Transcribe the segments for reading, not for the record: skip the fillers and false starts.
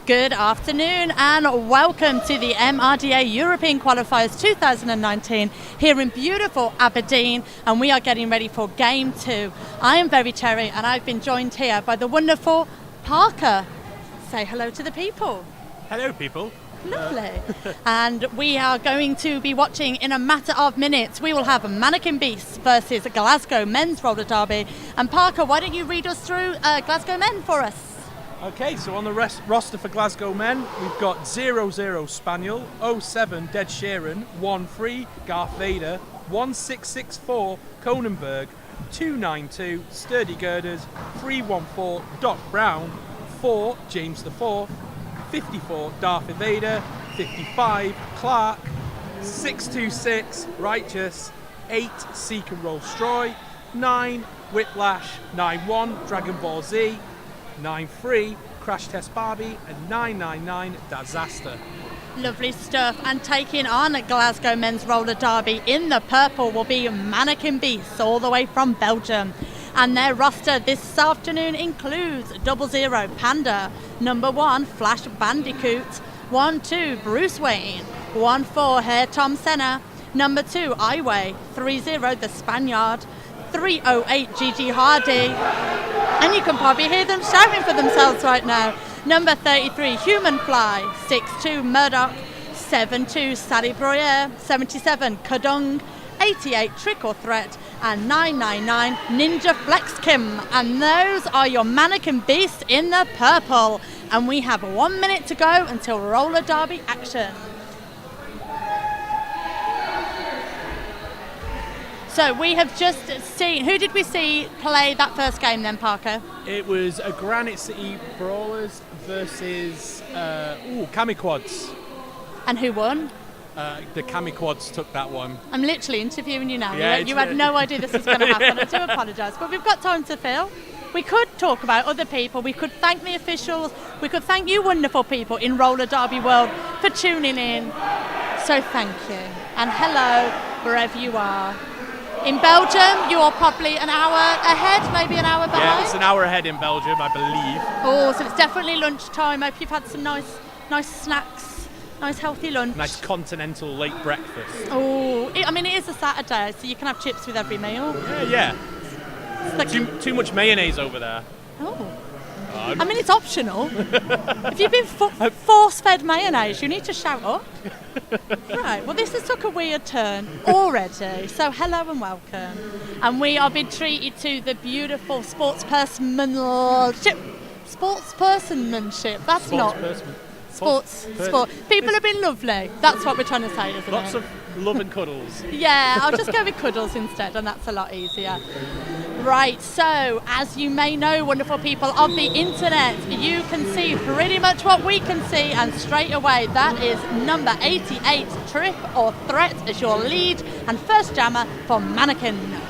Good afternoon and welcome to the MRDA European Qualifiers 2019 here in beautiful Aberdeen, and we are getting ready for Game 2. I am Very Cherry and I've been joined here by the wonderful Parker. Say hello to the people. Hello people. Lovely. And we are going to be watching in a matter of minutes. We will have Manneken Beasts versus Glasgow Men's Roller Derby. And Parker, why don't you read us through Glasgow Men for us? Okay, so on the roster for Glasgow Men, we've got 00 Spaniel, 07 Dead Sheeran, 13 Garth Vader, 1664 Conenberg, 292 Sturdy Girders, 314 Doc Brown, 4 James IV, 54 Darth Vader, 55 Clark, 626 Righteous, 8 Seek and Roll Stroy, 9 Whiplash, 91 Dragon Ball Z, 9-3 Crash Test Barbie, and 999 Disaster. Lovely stuff. And taking on at Glasgow Men's Roller Derby in the purple will be Manneken Beasts, all the way from Belgium. And their roster this afternoon includes 00 Panda, number 1 Flash Bandicoot, 12 Bruce Wayne, 14 Hair Tom Senna, number 2 Iway, 30 The Spaniard, 308 Gigi Hardy, and you can probably hear them shouting for themselves right now. Number 33 Human Fly, 62 Murdoch, 72 Sally Breuer, 77 Kadung, 88 Trick or Threat, and 999 Ninja Flex Kim. And those are your Manneken Beasts in the purple. And we have 1 minute to go until roller derby action. So we have just seen, who did we see play that first game then, Parker? It was a Granite City Brawlers versus Kamiquads. And who won? The Kamiquads took that one. I'm literally interviewing you now. Yeah, you had no idea this was going to happen. I do apologise, but we've got time to fill. We could talk about other people. We could thank the officials. We could thank you wonderful people in Roller Derby World for tuning in. So thank you. And hello, wherever you are. In Belgium, you're probably an hour ahead, maybe an hour behind? Yeah, it's an hour ahead in Belgium, I believe. Oh, so it's definitely lunchtime. I hope you've had some nice snacks, nice healthy lunch. Nice continental late breakfast. Oh, I mean, it is a Saturday, so you can have chips with every meal. Yeah. It's like Too much mayonnaise over there. Oh. I mean, it's optional. If you've been force-fed mayonnaise, you need to shout up. Right, well, this has took a weird turn already. So, hello and welcome. And we are being treated to the beautiful sportspersonmanship. That's not... Sport. People have been lovely. That's what we're trying to say, isn't it? Lots of love and cuddles. Yeah, I'll just go with cuddles instead, and that's a lot easier. Right, so as you may know, wonderful people of the internet, you can see pretty much what we can see, and straight away that is number 88, Trick or Threat, as your lead and first jammer for Manneken.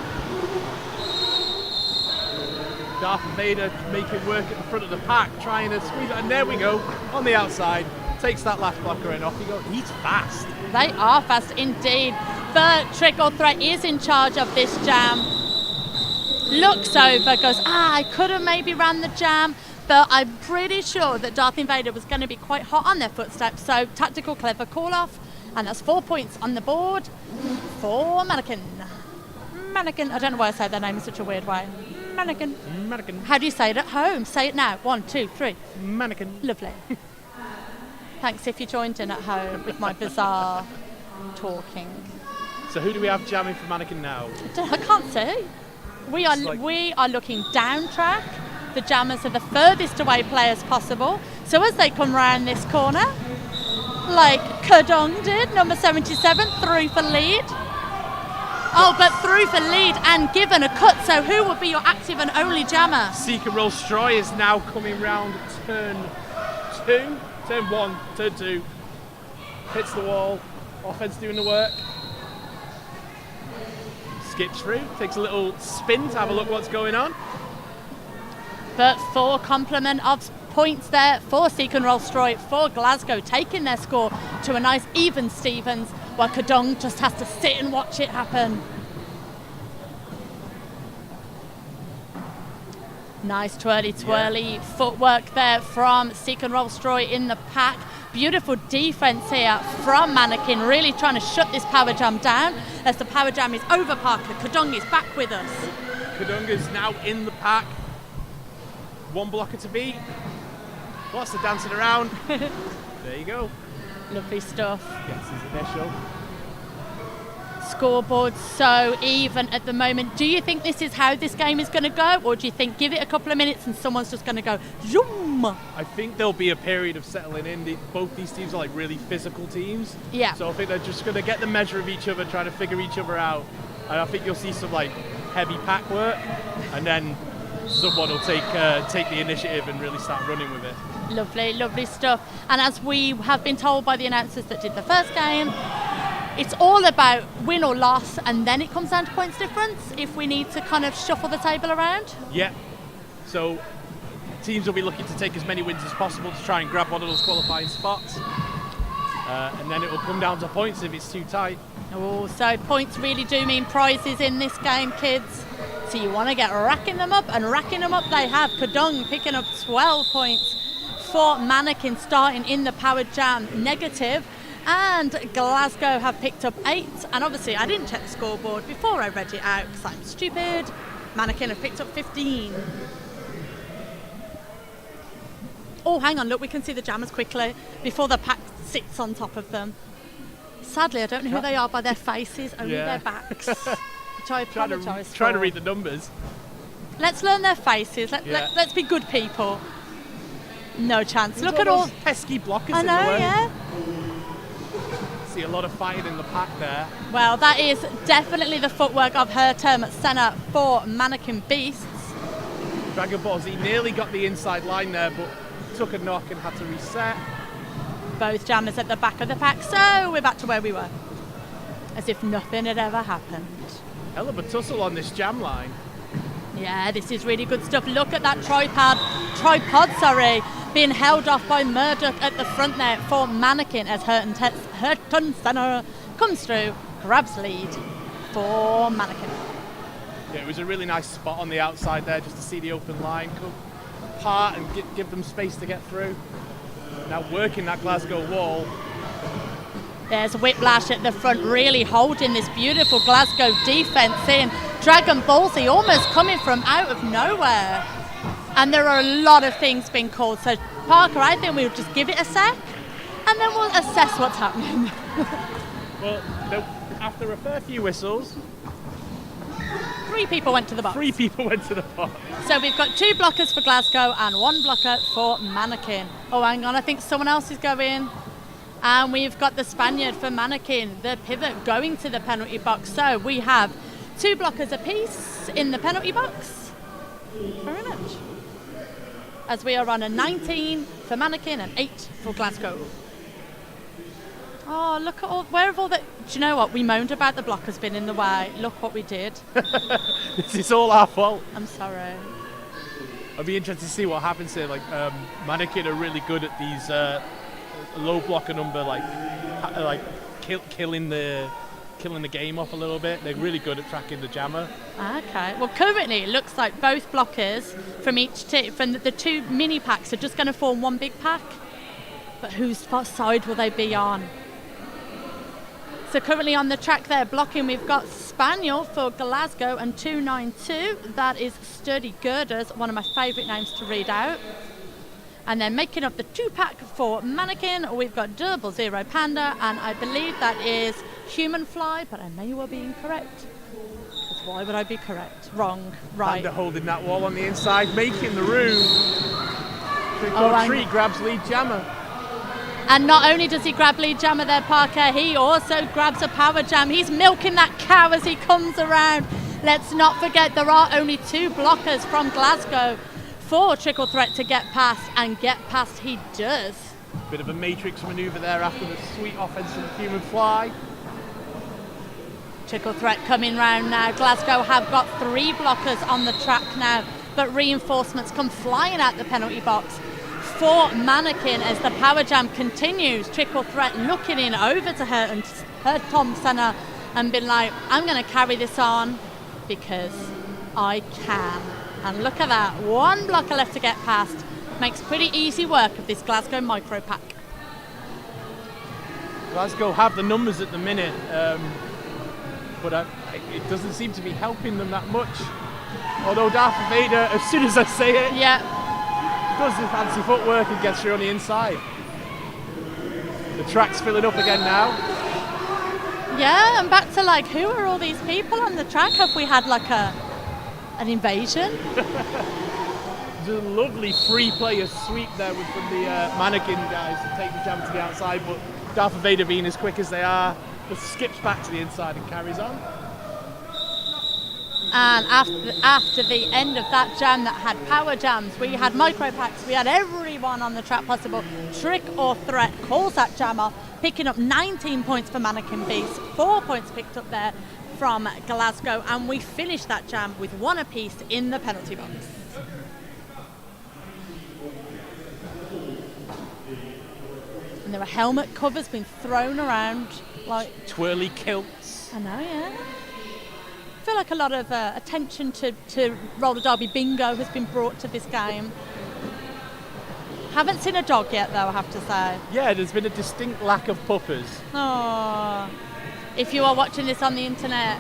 Darth Vader making work at the front of the pack, trying to squeeze it, and there we go, on the outside, takes that last blocker and off he goes. He's fast. They are fast indeed, but Trick or Threat is in charge of this jam. Looks over, goes, I could have maybe ran the jam, but I'm pretty sure that Darth Vader was going to be quite hot on their footsteps, so tactical clever call off, and that's 4 points on the board for Manneken. Manneken, I don't know why I say their name in such a weird way. Manneken. How do you say it at home? Say it now. 1, 2, 3. Manneken. Lovely. Thanks if you joined in at home with my bizarre talking. So who do we have jamming for Manneken now? I can't see. We are looking down track. The jammers are the furthest away players possible. So as they come round this corner, like Kadong did, number 77, through for lead. Oh, but through for lead and given a cut. So who will be your active and only jammer? Seek and Roll Stroy is now coming round turn 1, turn 2. Hits the wall. Offense doing the work. Skips through, takes a little spin to have a look what's going on. But for complement of points there for Seek and Roll Stroy, for Glasgow, taking their score to a nice even Stevens, while Kadong just has to sit and watch it happen. Nice twirly footwork there from Seek and Roll Stroy in the pack. Beautiful defense here from Manneken, really trying to shut this power jam down as the power jam is over Parker. Kadung is back with us. Kadung is now in the pack. One blocker to beat. Lots of dancing around. There you go. Lovely stuff. Gets his initial. Scoreboard so even at the moment. Do you think this is how this game is going to go, or do you think give it a couple of minutes and someone's just going to go zoom? I think there'll be a period of settling in. Both these teams are like really physical teams. Yeah. So I think they're just going to get the measure of each other, trying to figure each other out. And I think you'll see some like heavy pack work, and then someone will take the initiative and really start running with it. Lovely stuff. And as we have been told by the announcers that did the first game, it's all about win or loss, and then it comes down to points difference if we need to kind of shuffle the table around. Yeah. So teams will be looking to take as many wins as possible to try and grab one of those qualifying spots. And then it will come down to points if it's too tight. Oh, so points really do mean prizes in this game, kids. So you want to get racking them up, and racking them up they have. Kadung picking up 12 points for Manneken, starting in the power jam negative. And Glasgow have picked up 8. And obviously I didn't check the scoreboard before I read it out because I'm stupid. Manneken have picked up 15. Oh, hang on, look, we can see the jammers quickly before the pack sits on top of them. Sadly, I don't know who they are by their faces, only their backs. Which I apologise for. Trying to read the numbers. Let's learn their faces. Let's be good people. No chance. Look at all pesky blockers I know, in the way. yeah. See a lot of fighting in the pack there. Well, that is definitely the footwork of her term at centre for Manneken Beasts. Dragon Ball Z nearly got the inside line there, but took a knock and had to reset. Both jammers at the back of the pack, so we're back to where we were. As if nothing had ever happened. Hell of a tussle on this jam line. Yeah, this is really good stuff. Look at that tripod, being held off by Murdoch at the front there for Manneken as Hurton Senna comes through, grabs lead for Manneken. Yeah, it was a really nice spot on the outside there just to see the open line come apart and give them space to get through. Now working that Glasgow wall. There's Whiplash at the front, really holding this beautiful Glasgow defence in. Dragon Ball Z almost coming from out of nowhere. And there are a lot of things being called. So Parker, I think we'll just give it a sec and then we'll assess what's happening. Well, after a fair few whistles, 3 people went to the box. 3 people went to the box. So we've got 2 blockers for Glasgow and 1 blocker for Manneken. Oh, hang on, I think someone else is going. And we've got the Spaniard for Manneken, the pivot going to the penalty box. So we have 2 blockers apiece in the penalty box. Very much. As we are on a 19 for Manneken and 8 for Glasgow. Oh, look at all, where have all the, do you know what? We moaned about the blockers being in the way. Look what we did. This is all our fault. I'm sorry. I'd be interested to see what happens here. Like, Manneken are really good at these low blocker number, killing the game off a little bit. They're really good at tracking the jammer. Okay. Well, currently it looks like both blockers from each from the 2 mini packs are just going to form one big pack. But whose side will they be on? So currently on the track there blocking, we've got Spaniel for Glasgow and 292. That is Sturdy Girders, one of my favourite names to read out. And then making up the 2-pack for Manneken, we've got 00 Panda, and I believe that is Human Fly, but I may well be incorrect. Because why would I be correct? Wrong. Right. Panda holding that wall on the inside, making the room. Tree grabs lead jammer. And not only does he grab lead jammer there, Parker, he also grabs a power jam. He's milking that cow as he comes around. Let's not forget there are only 2 blockers from Glasgow for Triple Threat to get past, and get past he does. Bit of a matrix manoeuvre there after the sweet offensive Human Fly. Triple Threat coming round now. Glasgow have got 3 blockers on the track now, but reinforcements come flying out the penalty box for Manneken as the power jam continues. Triple Threat looking in over to her and her Tom Senna and been like, I'm going to carry this on because I can. And look at that, one blocker left to get past. Makes pretty easy work of this Glasgow micro pack. Glasgow have the numbers at the minute, but it doesn't seem to be helping them that much. Although Darth Vader, as soon as I say it, does the fancy footwork and gets through on the inside. The track's filling up again now. Yeah, and back to like, who are all these people on the track? Have we had like an invasion? There's a lovely free-player sweep there from the Manneken guys to take the jam to the outside, but Darth Vader being as quick as they are, just skips back to the inside and carries on. And after the end of that jam that had power jams, we had micro packs, we had everyone on the track possible. Trick or Threat calls that jam off, picking up 19 points for Manneken Beast, 4 points picked up there from Glasgow, and we finished that jam with one apiece in the penalty box. And there were helmet covers being thrown around like twirly kilts. I know, yeah. I feel like a lot of attention to roller derby bingo has been brought to this game. Haven't seen a dog yet, though, I have to say. Yeah, there's been a distinct lack of puppers. Oh, if you are watching this on the internet,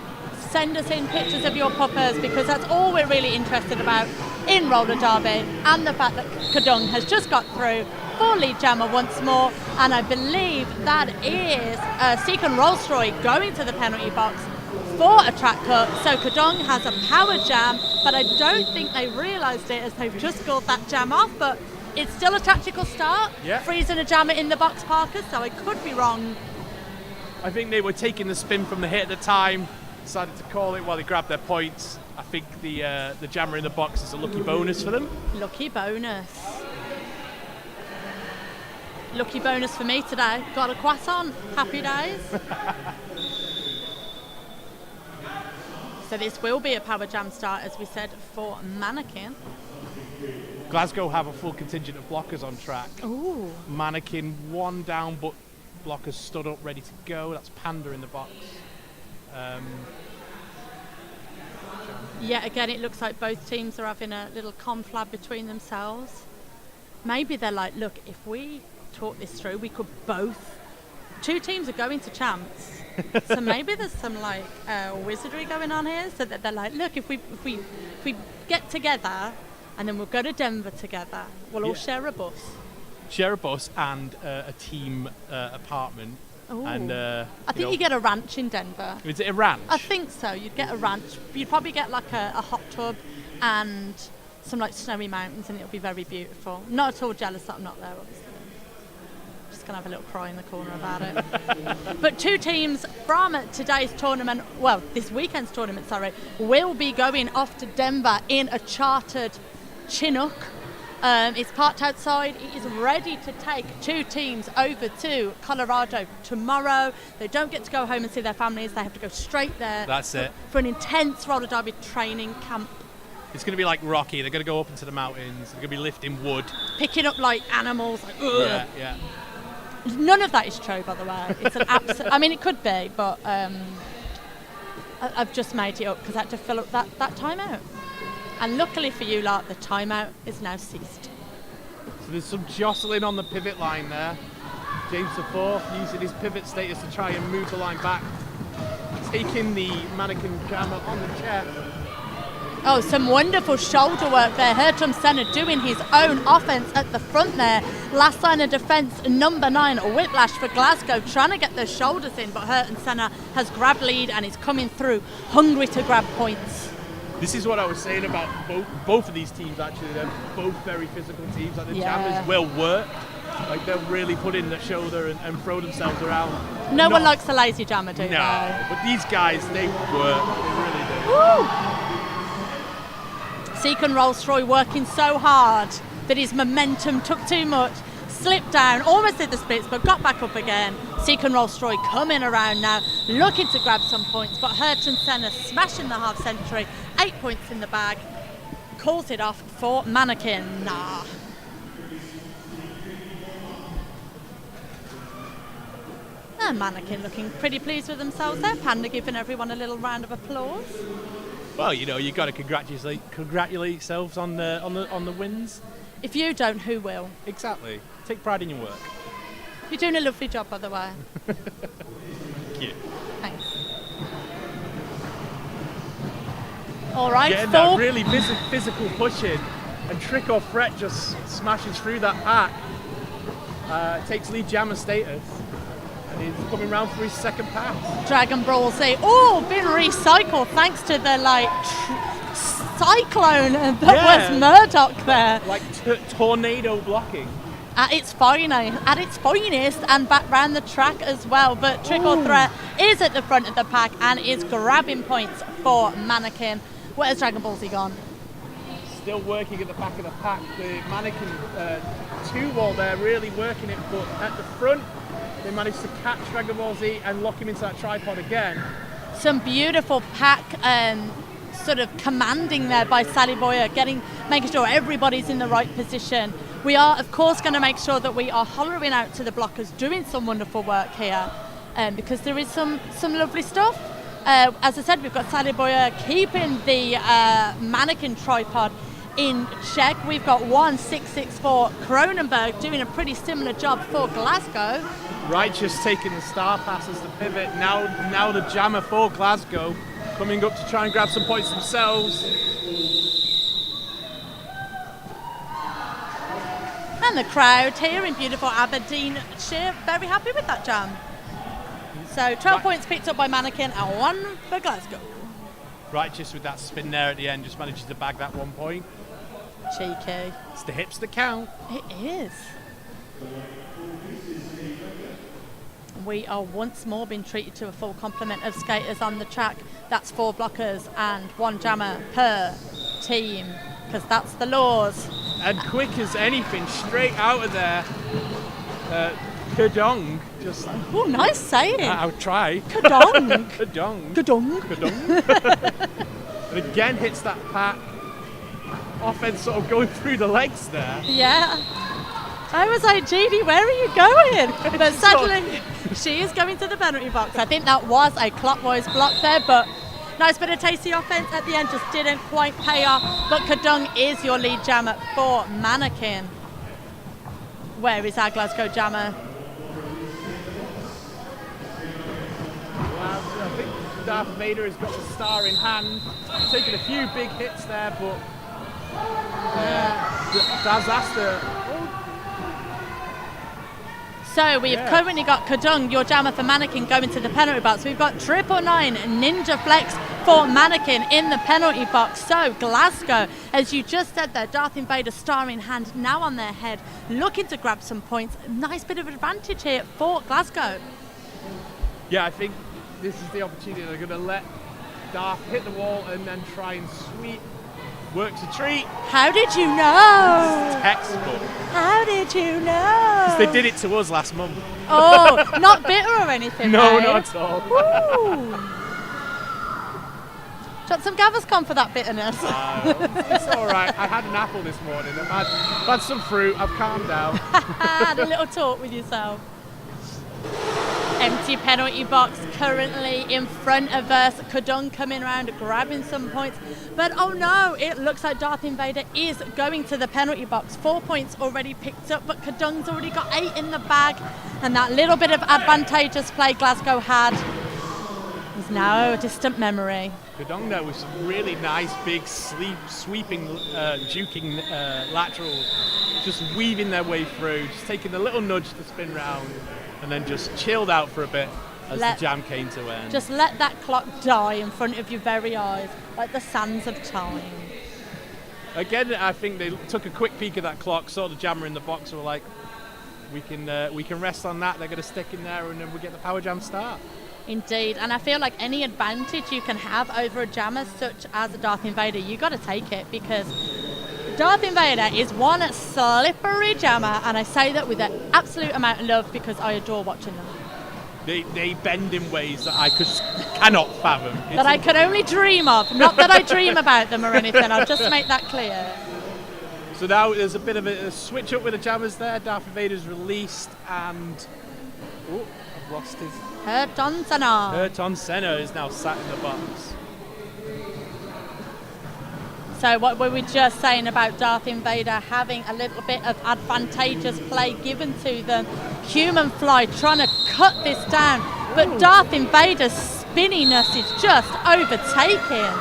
send us in pictures of your puppers, because that's all we're really interested about in roller derby, and the fact that Kadung has just got through for lead jammer once more, and I believe that is Seacon Rolstroy going to the penalty box for a track cut. So Kadung has a power jam, but I don't think they realised it as they've just scored that jam off, but it's still a tactical start. Yeah. Freezing a jammer in the box, Parker, so I could be wrong. I think they were taking the spin from the hit at the time, decided to call it while they grabbed their points. I think the jammer in the box is a lucky bonus for them. Lucky bonus. Lucky bonus for me today. Got a croissant. Happy days. So this will be a power jam start, as we said, for Manneken. Glasgow have a full contingent of blockers on track. Ooh. Manneken one down, but blockers stood up, ready to go. That's Panda in the box. Yeah, again, it looks like both teams are having a little conflab between themselves. Maybe they're like, look, if we talk this through, we could both. Two teams are going to champs. So maybe there's some like wizardry going on here, so that they're like, look, if we get together and then we'll go to Denver together, we'll all share a bus. Share a bus and a team apartment. Ooh. And I think you get a ranch in Denver. Is it a ranch? I think so. You'd get a ranch. You'd probably get like a hot tub and some like snowy mountains, and it'll be very beautiful. Not at all jealous that I'm not there, obviously. Just gonna have a little cry in the corner about it. But two teams from today's tournament, well, this weekend's tournament, will be going off to Denver in a chartered Chinook. It's parked outside. It is ready to take two teams over to Colorado tomorrow. They don't get to go home and see their families. They have to go straight there. That's it. For an intense roller derby training camp. It's going to be like Rocky. They're going to go up into the mountains. They're going to be lifting wood. Picking up like animals. Like, ugh. Yeah. None of that is true, by the way. It's an absolute. I mean, it could be, but I've just made it up because I had to fill up that timeout. And luckily for you lot, the timeout is now ceased. So there's some jostling on the pivot line there. James IV using his pivot status to try and move the line back. Taking the Manneken jammer on the chair. Oh, some wonderful shoulder work there. Hertram Senna doing his own offense at the front there. Last line of defence, number 9, Whiplash for Glasgow, trying to get their shoulders in, but Hertram Senna has grabbed lead and is coming through, hungry to grab points. This is what I was saying about both of these teams, actually. They're both very physical teams. Like the jammers will work. Like they'll really put in the shoulder and throw themselves around. No one likes a lazy jammer, do they? No, but these guys, they work. They really do. Woo! Seacon Rolstroy working so hard that his momentum took too much, slipped down, almost did the splits, but got back up again. Seacon Rolstroy coming around now, looking to grab some points, but Hertram Senna smashing the half century, 8 points in the bag, calls it off for Manneken. And Manneken looking pretty pleased with themselves there. Panda giving everyone a little round of applause. Well, you know, you've got to congratulate yourselves on the wins. If you don't, who will? Exactly. Take pride in your work. You're doing a lovely job, by the way. Thank you. Thanks. All right, Getting full. that really physical push in, and Trick or Threat just smashes through that pack. Takes lead jammer status, and he's coming round for his second pass. Dragon Ball Z. Oh, been recycled thanks to the cyclone that was Murdoch there. Like tornado blocking. At its finest, and back round the track as well. But Trick or Threat is at the front of the pack and is grabbing points for Manneken. Where's Dragon Ball Z gone? Still working at the back of the pack. The Manneken two-wall there, really working it, but at the front, they managed to catch Dragon Ball Z and lock him into that tripod again. Some beautiful pack sort of commanding there by Sally Boyer, making sure everybody's in the right position. We are, of course, going to make sure that we are hollowing out to the blockers, doing some wonderful work here, because there is some lovely stuff. As I said, we've got Sally Boyer keeping the Manneken tripod in check. We've got 1664 Cronenberg doing a pretty similar job for Glasgow. Righteous taking the star pass as the pivot. Now the jammer for Glasgow coming up to try and grab some points themselves. And the crowd here in beautiful Aberdeenshire, very happy with that jam. So 12 points picked up by Manneken and 1 for Glasgow. Righteous with that spin there at the end, just manages to bag that 1 point. Cheeky. It's the hips that count. It is. We are once more being treated to a full complement of skaters on the track. That's 4 blockers and 1 jammer per team, because that's the laws. And quick as anything, straight out of there. Kadong, just. Oh, nice saying. I'll try. Kadong. Kadong. Kadong. Kadong. And again hits that pack. Offense sort of going through the legs there. Yeah. I was like, Jeannie, where are you going? But sadly, she is going to the penalty box. I think that was a clockwise block there, but nice bit of tasty offense at the end, just didn't quite pay off. But Kadong is your lead jammer for Manneken. Where is our Glasgow jammer? Well, I think Darth Vader has got the star in hand. Taking a few big hits there, but Disaster. So we've currently got Kadung, your jammer for Manneken, going to the penalty box. We've got 999 Ninja Flex for Manneken in the penalty box. So Glasgow, as you just said there, Darth Invader star in hand, now on their head, looking to grab some points. Nice bit of advantage here for Glasgow. Yeah, I think this is the opportunity. They're going to let Darth hit the wall and then try and sweep. Works a treat. How did you know? Textbook. How did you know? They did it to us last month. Oh, not bitter or anything. No, eh? not at all. Woo. Got some Gaviscon for that bitterness. It's all right. I had an apple this morning. I've had some fruit. I've calmed down. Had a little talk with yourself. Empty penalty box currently in front of us. Kadung coming around, grabbing some points. But oh no, it looks like Darth Invader is going to the penalty box. 4 points already picked up, but Kadung's already got 8 in the bag. And that little bit of advantageous play Glasgow had is now a distant memory. Kadung there with some really nice big sweeping, juking lateral, just weaving their way through, just taking a little nudge to spin round. And then just chilled out for a bit as the jam came to end. Just let that clock die in front of your very eyes, like the sands of time. Again, I think they took a quick peek at that clock, saw the jammer in the box, and were like, we can rest on that. They're going to stick in there, and then we get the power jam start. Indeed, and I feel like any advantage you can have over a jammer such as a Darth Invader, you got to take it, because Darth Invader is one slippery jammer, and I say that with an absolute amount of love because I adore watching them. They bend in ways that I cannot fathom. That I can only dream of. Not that I dream about them or anything, I'll just make that clear. So now there's a bit of a switch up with the jammers there. Darth Invader's released, and I've lost his... Ayrton Senna. Ayrton Senna is now sat in the box. So what we were just saying about Darth Invader having a little bit of advantageous play given to them. Human Fly trying to cut this down, but Darth Invader's spinniness is just overtaking.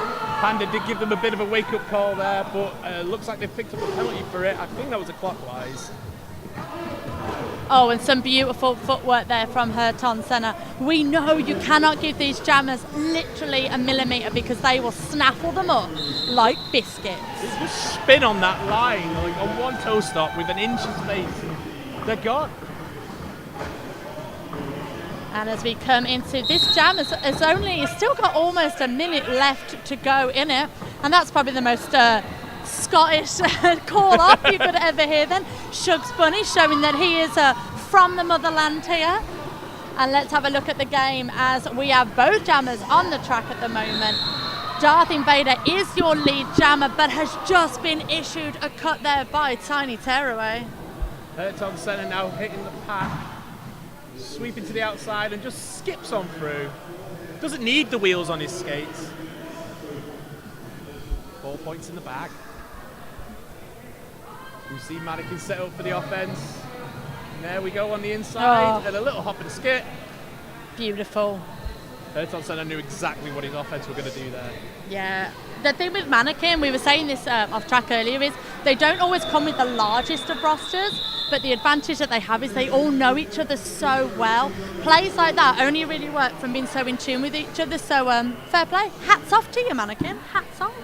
Panda did give them a bit of a wake-up call there, but looks like they picked up a penalty for it. I think that was a clockwise. Oh, and some beautiful footwork there from Herton Senna. We know you cannot give these jammers literally a millimetre because they will snaffle them up like biscuits. Just spin on that line, like on one toe stop with an inch of space, and they're gone. And as we come into this jam, it's still got almost a minute left to go in it, and that's probably the most Scottish call off you could ever hear then. Shugs Bunny showing that he is from the motherland here. And let's have a look at the game as we have both jammers on the track at the moment. Darth Invader is your lead jammer, but has just been issued a cut there by Tiny Tearaway. Ayrton Senna now hitting the pack, sweeping to the outside and just skips on through. Doesn't need the wheels on his skates. 4 points in the bag. We see Manneken set up for the offense. And there we go on the inside, and a little hop and skip. Beautiful. Ayrton Senna knew exactly what his offense were going to do there. Yeah. The thing with Manneken, we were saying this off track earlier, is they don't always come with the largest of rosters, but the advantage that they have is they all know each other so well. Plays like that only really work from being so in tune with each other, so fair play. Hats off to you, Manneken. Hats off.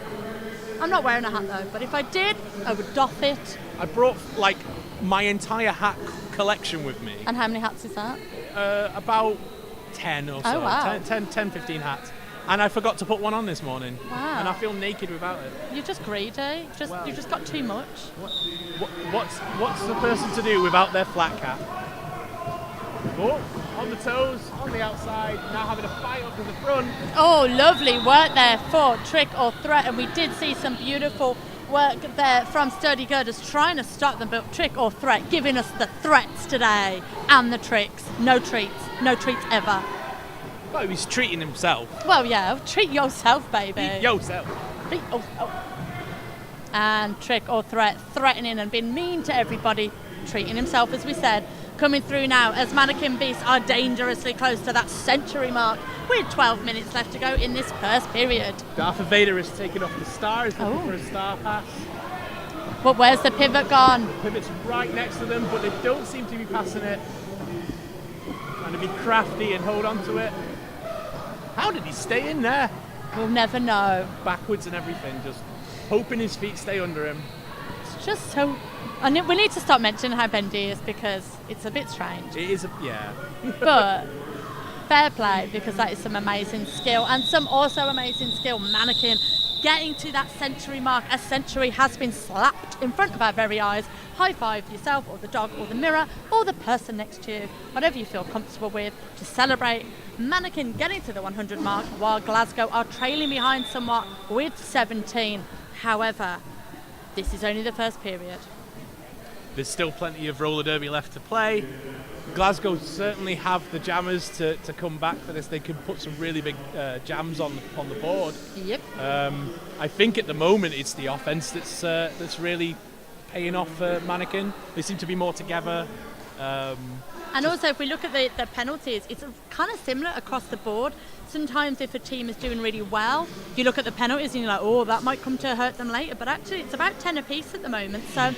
I'm not wearing a hat though, but if I did, I would doff it. I brought like my entire hat collection with me. And how many hats is that? About 10 or so. Oh, wow. 10, 15 hats. And I forgot to put one on this morning. Wow. And I feel naked without it. You're just greedy. You've just got too much. What's the person to do without their flat cap? Oh, on the toes, on the outside, now having a fight up to the front. Oh, lovely work there for Trick or Threat. And we did see some beautiful work there from Sturdy Girders trying to stop them, but Trick or Threat giving us the threats today and the tricks. No treats ever. Well, he's treating himself. Well, yeah, treat yourself, baby. Treat yourself. Treat yourself. And Trick or Threat threatening and being mean to everybody, treating himself, as we said. Coming through now as Manneken Beasts are dangerously close to that century mark with 12 minutes left to go in this first period. Darth Vader is taking off the star, he's looking for a star pass. But where's the pivot gone? Pivot's right next to them, but they don't seem to be passing it. Trying to be crafty and hold on to it. How did he stay in there? We'll never know. Backwards and everything, just hoping his feet stay under him. It's just so... And we need to stop mentioning how bendy he is because it's a bit strange. It is, yeah. But fair play because that is some amazing skill and some also amazing skill. Manneken getting to that century mark. A century has been slapped in front of our very eyes. High five yourself or the dog or the mirror or the person next to you, whatever you feel comfortable with, to celebrate Manneken getting to the 100 mark while Glasgow are trailing behind somewhat with 17. However, this is only the first period. There's still plenty of roller derby left to play. Glasgow certainly have the jammers to come back for this. They can put some really big jams on the board. Yep. I think at the moment it's the offense that's really paying off for Manneken. They seem to be more together. And also, if we look at the penalties, it's kind of similar across the board. Sometimes if a team is doing really well, you look at the penalties and you're like, oh, that might come to hurt them later. But actually, it's about 10 apiece at the moment. So,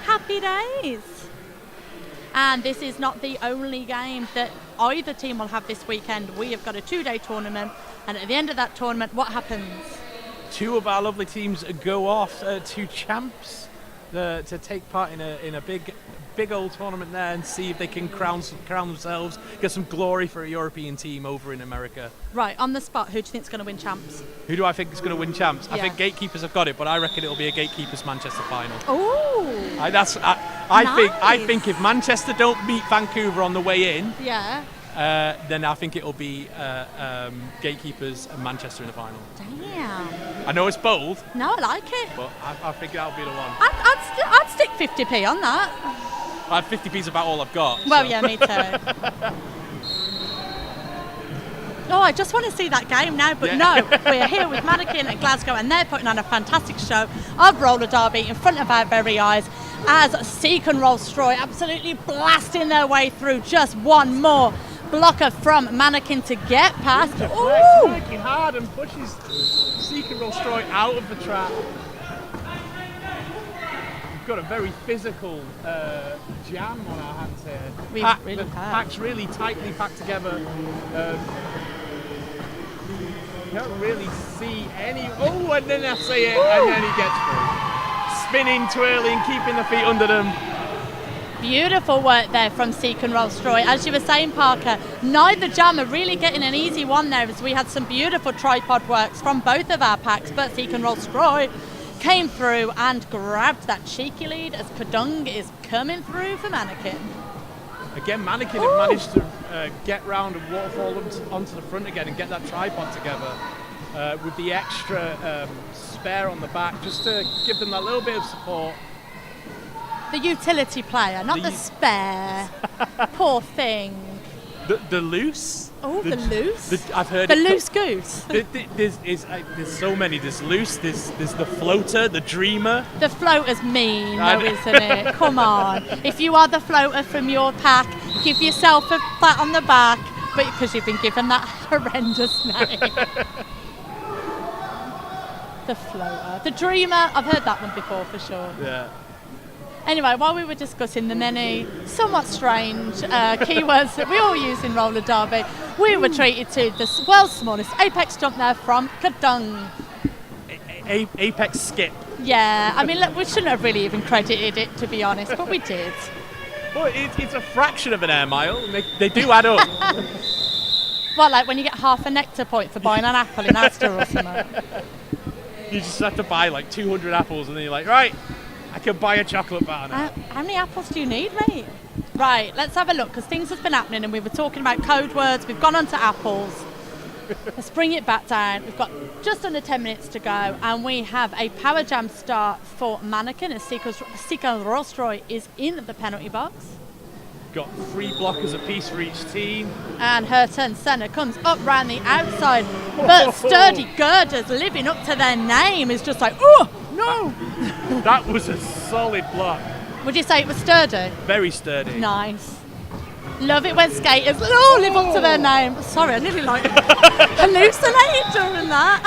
happy days. And this is not the only game that either team will have this weekend. We have got a 2-day tournament. And at the end of that tournament, what happens? Two of our lovely teams go off to champs to take part in a big old tournament there and see if they can crown themselves, get some glory for a European team over in America. Right, on the spot, who do you think is going to win champs? Who do I think is going to win champs? Yeah. I think Gatekeepers have got it, but I reckon it'll be a Gatekeepers Manchester final. Ooh. I think if Manchester don't beat Vancouver on the way in, yeah, then I think it'll be Gatekeepers and Manchester in the final. Damn. I know it's bold. No, I like it. But I think that'll be the one. I'd stick 50p on that. 50p's about all I've got. Well, so. yeah, me too. Oh, I just want to see that game now, but no, we're here with Manneken at Glasgow, and they're putting on a fantastic show of roller derby in front of our very eyes as Seek and Rolls-Royce absolutely blasting their way through. Just one more blocker from Manneken to get past. Ooh! Working hard and pushes Seek and Rolls-Royce out of the trap. We've got a very physical jam on our hands here. The pack's really tightly packed together. You don't really see any. Oh, and then I see it, and then he gets through. Spinning, twirling, keeping the feet under them. Beautiful work there from Seek and Rolls-Royce. As you were saying, Parker, neither jam are really getting an easy one there, as we had some beautiful tripod works from both of our packs, but Seek and Rolls-Royce came through and grabbed that cheeky lead as Kadung is coming through for Manneken. Again, Manneken have managed to get round and waterfall onto the front again and get that tripod together with the extra spare on the back, just to give them that little bit of support. The utility player, not the spare. Poor thing. The loose. Oh, the loose. I've heard the loose goose. There's so many. There's loose. There's the floater, the dreamer. The floater's mean, though, isn't it? Come on. If you are the floater from your pack, give yourself a pat on the back, but because you've been given that horrendous name. The floater, the dreamer. I've heard that one before for sure. Yeah. Anyway, while we were discussing the many somewhat strange keywords that we all use in roller derby, we were treated to the world's smallest apex jump there from Kadung. Apex skip. Yeah, I mean, look, we shouldn't have really even credited it, to be honest, but we did. Well, it's a fraction of an air mile. They do add up. Well, like when you get half a nectar point for buying an apple in Asda or something. You just have to buy like 200 apples, and then you're like, right, I can buy a chocolate bar now. How many apples do you need, mate? Right, let's have a look, because things have been happening, and we were talking about code words. We've gone on to apples. Let's bring it back down. We've got just under 10 minutes to go, and we have a power jam start for Manneken as Seek and Rolls-Royce is in the penalty box. Got 3 blockers apiece for each team. And Hurton Senna comes up round the outside, but Sturdy Girders, living up to their name, is just like, oh, no! That was a solid block. Would you say it was sturdy? Very sturdy. Nice. Love it when skaters live up to their name. Sorry, I nearly like hallucinated during that.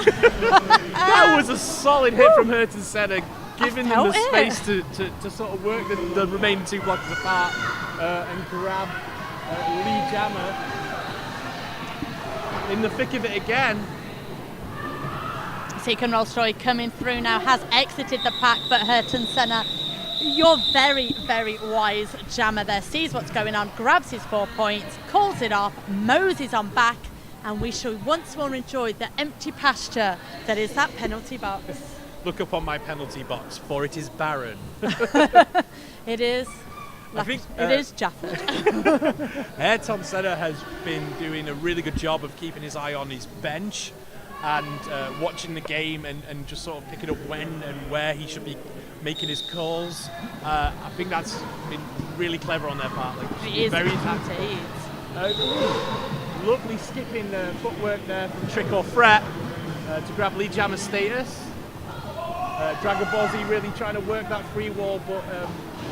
That was a solid hit from Hurton Senna, giving them the space to sort of work the remaining 2 blockers apart and grab Lee Jammer in the thick of it again. Seek and Rolls-Royce coming through now, has exited the pack, but Hurton Senna, your very, very wise jammer there, sees what's going on, grabs his 4 points, calls it off, mows on back, and we shall once more enjoy the empty pasture that is that penalty box. Look upon my penalty box, for it is barren. It is. I think it is Jafford. Ayrton Senna has been doing a really good job of keeping his eye on his bench and watching the game and just sort of picking up when and where he should be making his calls. I think that's been really clever on their part. Like, it is very indeed. Lovely skipping footwork there from Trick or Fret to grab Lee Jammer's status. Dragon Ball Z really trying to work that free wall, but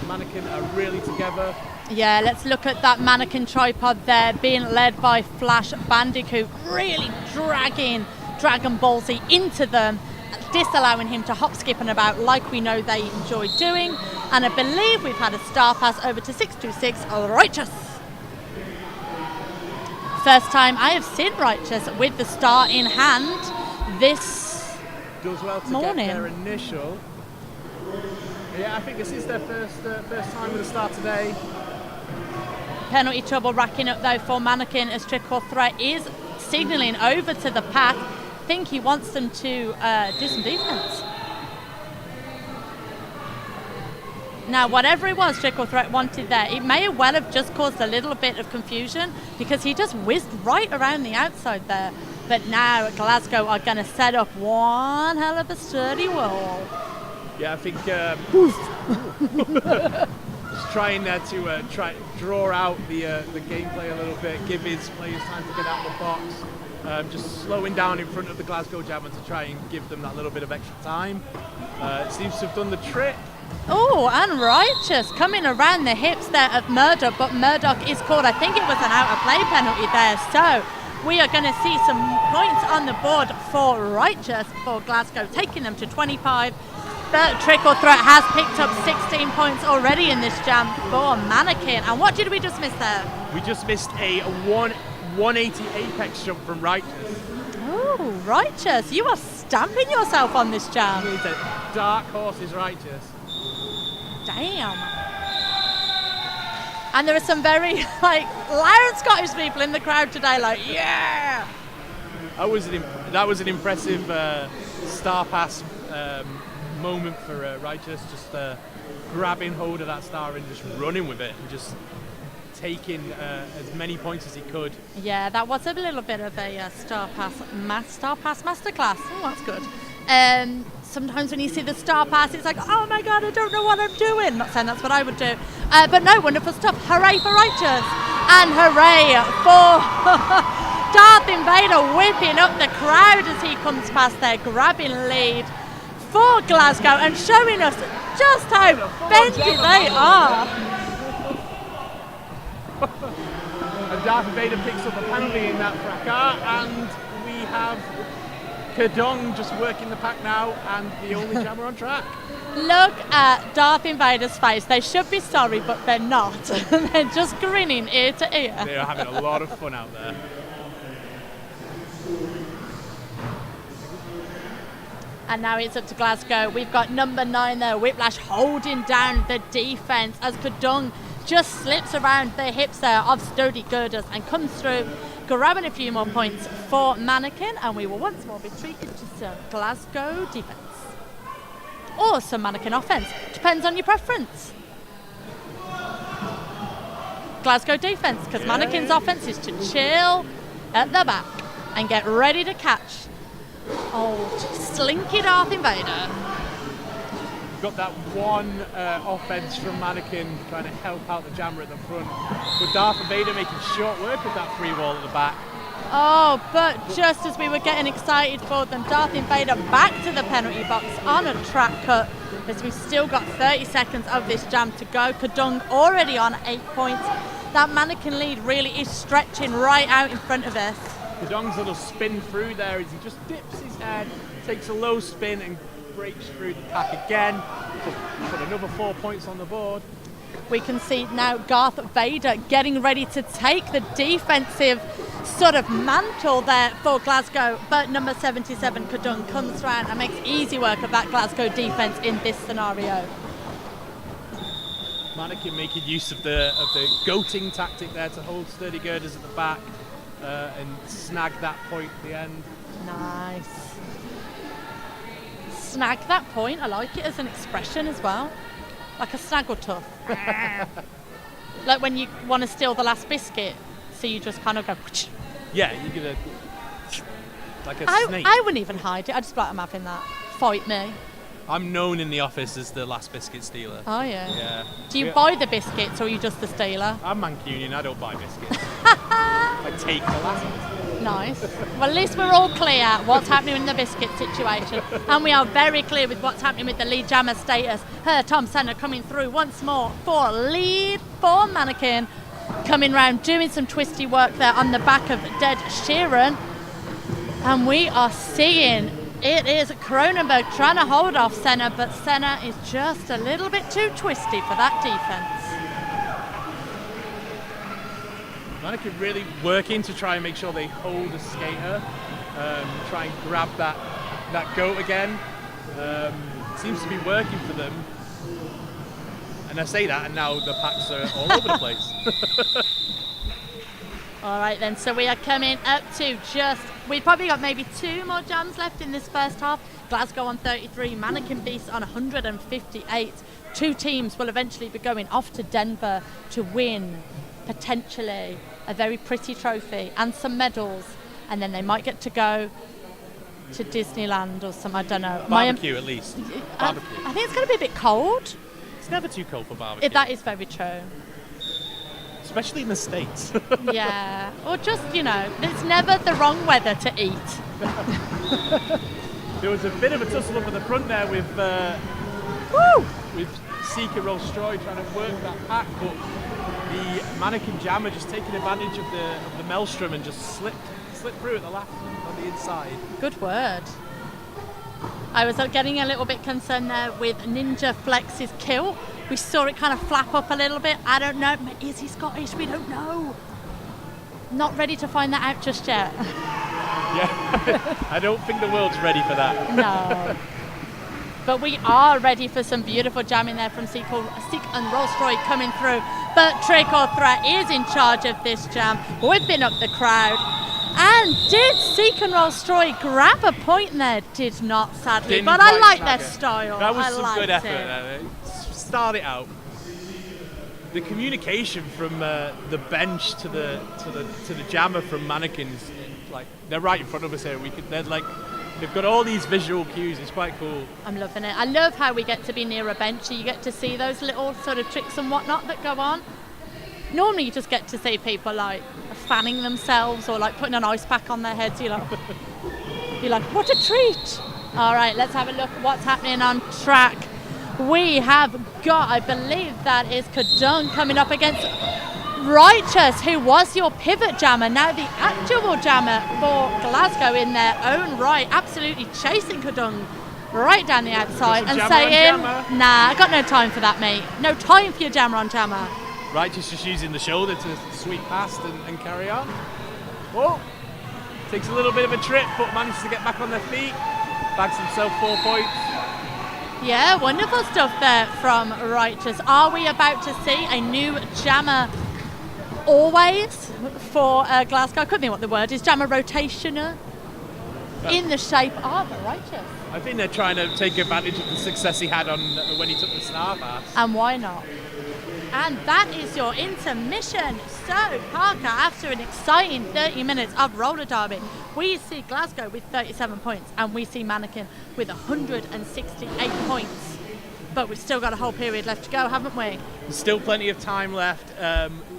Manneken are really together. Yeah, let's look at that Manneken tripod there being led by Flash Bandicoot, really dragging Dragon Ball Z into them, disallowing him to hop, skip and about like we know they enjoy doing. And I believe we've had a star pass over to 626 Righteous. First time I have seen Righteous with the star in hand this does well to morning. Get their initial. Yeah, I think this is their first time with a star today. Penalty trouble racking up though for Manneken as Trick or Threat is signalling over to the pack. I think he wants them to do some defense. Now, whatever it was Trick or Threat wanted there, it may well have just caused a little bit of confusion because he just whizzed right around the outside there. But now Glasgow are going to set up one hell of a sturdy wall. Yeah, I think just trying there to try draw out the gameplay a little bit, give his players time to get out of the box. just slowing down in front of the Glasgow Jammer to try and give them that little bit of extra time. It seems to have done the trick. Oh, and Righteous coming around the hips there of Murdoch, but Murdoch is called, I think it was an out of play penalty there, so we are going to see some points on the board for Righteous for Glasgow, taking them to 25. The trickle threat has picked up 16 points already in this jam for Manneken. And what did we just miss there? We just missed a 180 apex jump from Righteous. Oh, Righteous, you are stamping yourself on this jam. It's a dark horse is Righteous. Damn. And there are some very loud Scottish people in the crowd today, yeah. That was an impressive star pass moment for Righteous, just grabbing hold of that star and just running with it and just taking as many points as he could. Yeah, that was a little bit of a star pass masterclass. Oh, that's good. Sometimes when you see the star pass, it's like, oh my god, I don't know what I'm doing. Not saying that's what I would do, but no, wonderful stuff. Hooray for Righteous, and hooray for Darth Invader, whipping up the crowd as he comes past there, grabbing lead for Glasgow and showing us just how bendy they are. And Darth Invader picks up a penalty in that fracas, and we have Kedong just working the pack now, and the only jammer on track. Look at Darth Invader's face. They should be sorry, but they're not. They're just grinning ear to ear. They are having a lot of fun out there. And now it's up to Glasgow. We've got number 9 there, Whiplash, holding down the defence as Kedong just slips around the hips there of Sturdy Girders and comes through, grabbing a few more points for Manneken, and we will once more be treated to some Glasgow defence. Or some Manneken offence. Depends on your preference. Glasgow defence, because Manneken's offence is to chill at the back and get ready to catch. Oh, slinky Darth Invader. Got that one offense from Manneken trying to help out the jammer at the front, with Darth Invader making short work with that free wall at the back. Oh, but just as we were getting excited for them, Darth Invader back to the penalty box on a track cut, as we've still got 30 seconds of this jam to go. Kedong already on 8 points. That Manneken lead really is stretching right out in front of us. Kedong's little spin through there as he just dips his head, takes a low spin and breaks through the pack again. Put another 4 points on the board. We can see now Darth Vader getting ready to take the defensive sort of mantle there for Glasgow, but number 77 Kedong comes round and makes easy work of that Glasgow defence in this scenario. Manneken making use of the goating tactic there to hold Sturdy Girders at the back and snag that point at the end. Nice. Snag that point. I like it as an expression as well. Like a snaggle tough. Like when you want to steal the last biscuit, so you just kind of go. Yeah, you get like a snake. I wouldn't even hide it. I'd just be like, I'm having that. Fight me. I'm known in the office as the last biscuit stealer. Oh yeah. Yeah. Do you buy the biscuits or are you just the stealer? I'm Mancunian. I don't buy biscuits. I take the last biscuit. Nice. Well, at least we're all clear what's happening in the biscuit situation, and we are very clear with what's happening with the lead jammer status. Tom Senna coming through once more for lead for Manneken, coming round doing some twisty work there on the back of Dead Sheeran, and we are seeing it is Cronenberg trying to hold off Senna, but Senna is just a little bit too twisty for that defense. Manneken really working to try and make sure they hold the skater, try and grab that goat again. Seems to be working for them. And I say that, and now the packs are all over the place. All right then, so we are coming up to we've probably got maybe 2 more jams left in this first half. Glasgow on 33, Manneken Beast on 158. 2 teams will eventually be going off to Denver to win potentially a very pretty trophy and some medals, and then they might get to go to Disneyland or some, I don't know. Barbecue at least. Barbecue. I think it's going to be a bit cold. It's never too cold for barbecue. That is very true. especially in the States. Yeah, or just, it's never the wrong weather to eat. There was a bit of a tussle up at the front there with Seeker Rolls-Royce trying to work that pack, but the Manneken jammer just taking advantage of the maelstrom and just slipped through at the last on the inside. Good word. I was getting a little bit concerned there with Ninja Flex's kilt. We saw it kind of flap up a little bit. I don't know. Is he Scottish? We don't know. Not ready to find that out just yet. Yeah, I don't think the world's ready for that. No. But we are ready for some beautiful jamming there from Seek and Rolls-Royce coming through. But Trick or Threat is in charge of this jam, whipping up the crowd. And did Seek and Rolls-Royce grab a point there? Did not, sadly. Didn't but I quite like snag their it. style. That was I some good liked effort it. there. Start it out. The communication from the bench to the jammer from Mannequins, like they're right in front of us here. They've got all these visual cues. It's quite cool. I'm loving it. I love how we get to be near a bench. You get to see those little sort of tricks and whatnot that go on. Normally you just get to see people like fanning themselves or like putting an ice pack on their heads. You're like, what a treat. All right, let's have a look at what's happening on track. We have got, I believe that is Kadung coming up against Righteous, who was your pivot jammer, now the actual jammer for Glasgow in their own right, absolutely chasing Kadung right down the outside and saying, nah, I got no time for that, mate. No time for your jammer on jammer. Righteous just using the shoulder to sweep past and carry on. Oh, takes a little bit of a trip, but manages to get back on their feet. Bags himself 4 points. Yeah, wonderful stuff there from Righteous. Are we about to see a new jammer always for Glasgow? I couldn't think what the word is. Jammer rotationer in the shape of Righteous. I think they're trying to take advantage of the success he had on when he took the star pass. And why not? And that is your intermission. So, Parker, after an exciting 30 minutes of roller derby, we see Glasgow with 37 points and we see Manneken with 168 points. But we've still got a whole period left to go, haven't we? There's still plenty of time left.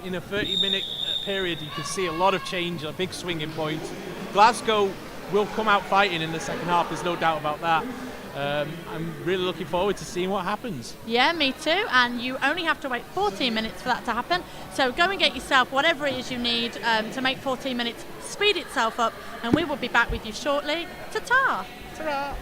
In a 30-minute period, you can see a lot of change, a big swing in points. Glasgow will come out fighting in the second half, there's no doubt about that. I'm really looking forward to seeing what happens. Yeah, me too. And you only have to wait 14 minutes for that to happen. So go and get yourself whatever it is you need to make 14 minutes speed itself up. And we will be back with you shortly. Ta-ta! Ta-ra!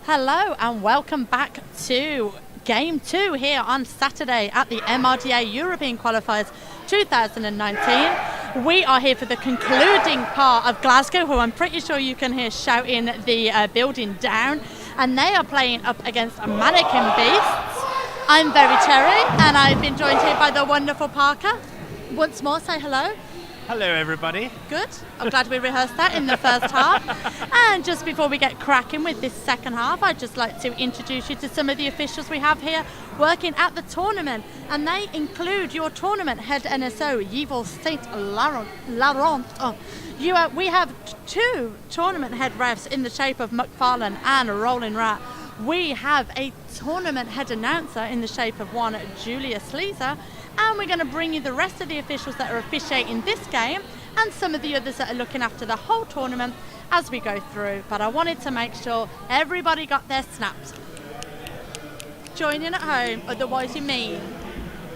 Hello and welcome back to Game 2 here on Saturday at the MRDA European Qualifiers 2019. We are here for the concluding part of Glasgow, who I'm pretty sure you can hear shouting the building down, and they are playing up against Manneken Beasts. I'm Very Cherry and I've been joined here by the wonderful Parker. Once more, say hello. Hello everybody. Good. I'm glad we rehearsed that in the first half. And just before we get cracking with this second half, I'd just like to introduce you to some of the officials we have here working at the tournament. And they include your tournament head NSO, Yves Saint Laurent. We have two tournament head refs in the shape of McFarlane and Rolling Rat. We have a tournament head announcer in the shape of one Julia Sleazer. And we're going to bring you the rest of the officials that are officiating this game and some of the others that are looking after the whole tournament as we go through. But I wanted to make sure everybody got their snaps. Join in at home, otherwise you mean,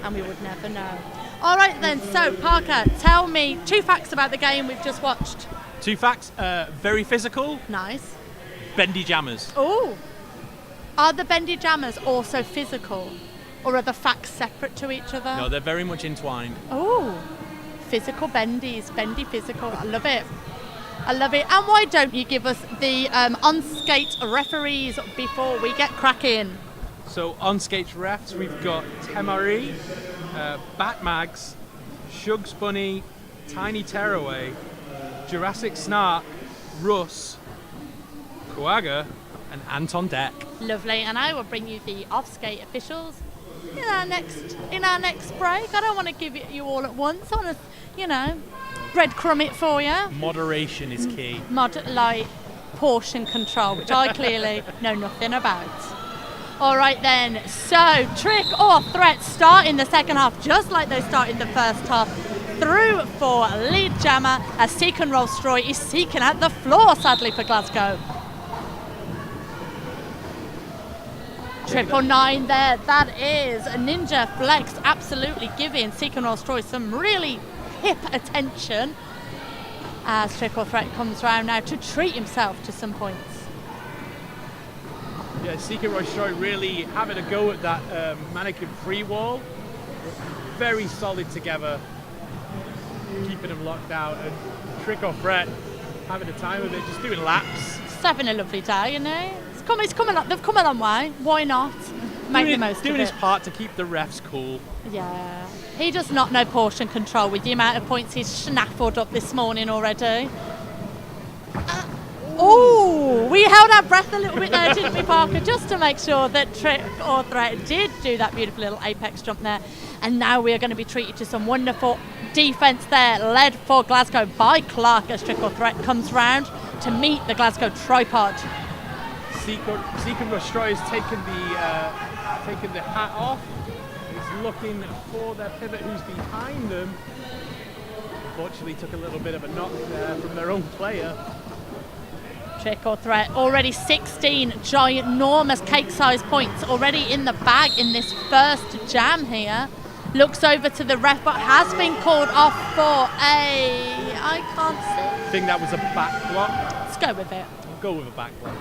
and we would never know. All right then, so Parker, tell me 2 facts about the game we've just watched. 2 facts, very physical, Nice. bendy jammers. Oh, are the bendy jammers also physical? Or are the facts separate to each other? No, they're very much entwined. Oh, physical bendies, bendy physical. I love it. I love it. And why don't you give us the on-skate referees before we get cracking? So on skate refs, we've got Temari, Batmags, Shugs Bunny, Tiny Tearaway, Jurassic Snark, Russ, Coaga, and Anton Deck. Lovely. And I will bring you the off-skate officials in our next break. I don't want to give it you all at once. I want to, breadcrumb it for you. Moderation is key. Like portion control, which I clearly know nothing about. All right then, so trick or threat start in the second half, just like they started the first half. Through for lead jammer as Seek and Roll Stroy is seeking out the floor, sadly, for Glasgow. 999 there, that is a Ninja Flex, absolutely giving Seek and Roll Stroy some really hip attention as Trick or Threat comes round now to treat himself to some points. Yeah, Seek and Roll Stroy really having a go at that Manneken free wall. Very solid together, keeping them locked down, and Trick or Threat having a time of it, just doing laps. Just having a lovely day, They've come a long way. Why not make the most of it? Doing his part to keep the refs cool. Yeah. He does not know portion control with the amount of points he's snaffled up this morning already. We held our breath a little bit there, didn't we, Parker? Just to make sure that Trick or Threat did do that beautiful little apex jump there. And now we are going to be treated to some wonderful defence there, led for Glasgow by Clark as Trick or Threat comes round to meet the Glasgow tripod. Seek and Roll Stroy has taken the hat off. He's looking for their pivot who's behind them. Fortunately took a little bit of a knock there from their own player. Trick or Threat, already 16 ginormous cake-sized points already in the bag in this first jam here. Looks over to the ref, but has been called off for I can't see. I think that was a back block. Let's go with it. I'll go with a back block.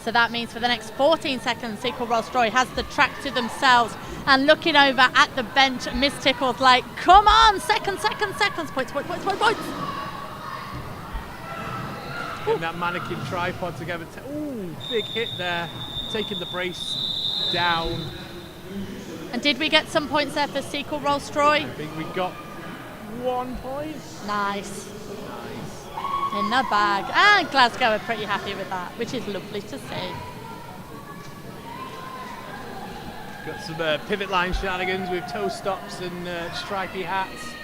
So that means for the next 14 seconds, Seek or Roll Stroy has the track to themselves. And looking over at the bench, Miss Tickle's like, come on, seconds, points. Getting that Manneken tripod together. Big hit there, taking the brace down. And did we get some points there for Seek or Roll Stroy? I think we got 1 point. Nice. In the bag. And Glasgow are pretty happy with that, which is lovely to see. Got some pivot line shenanigans with toe stops and stripy hats.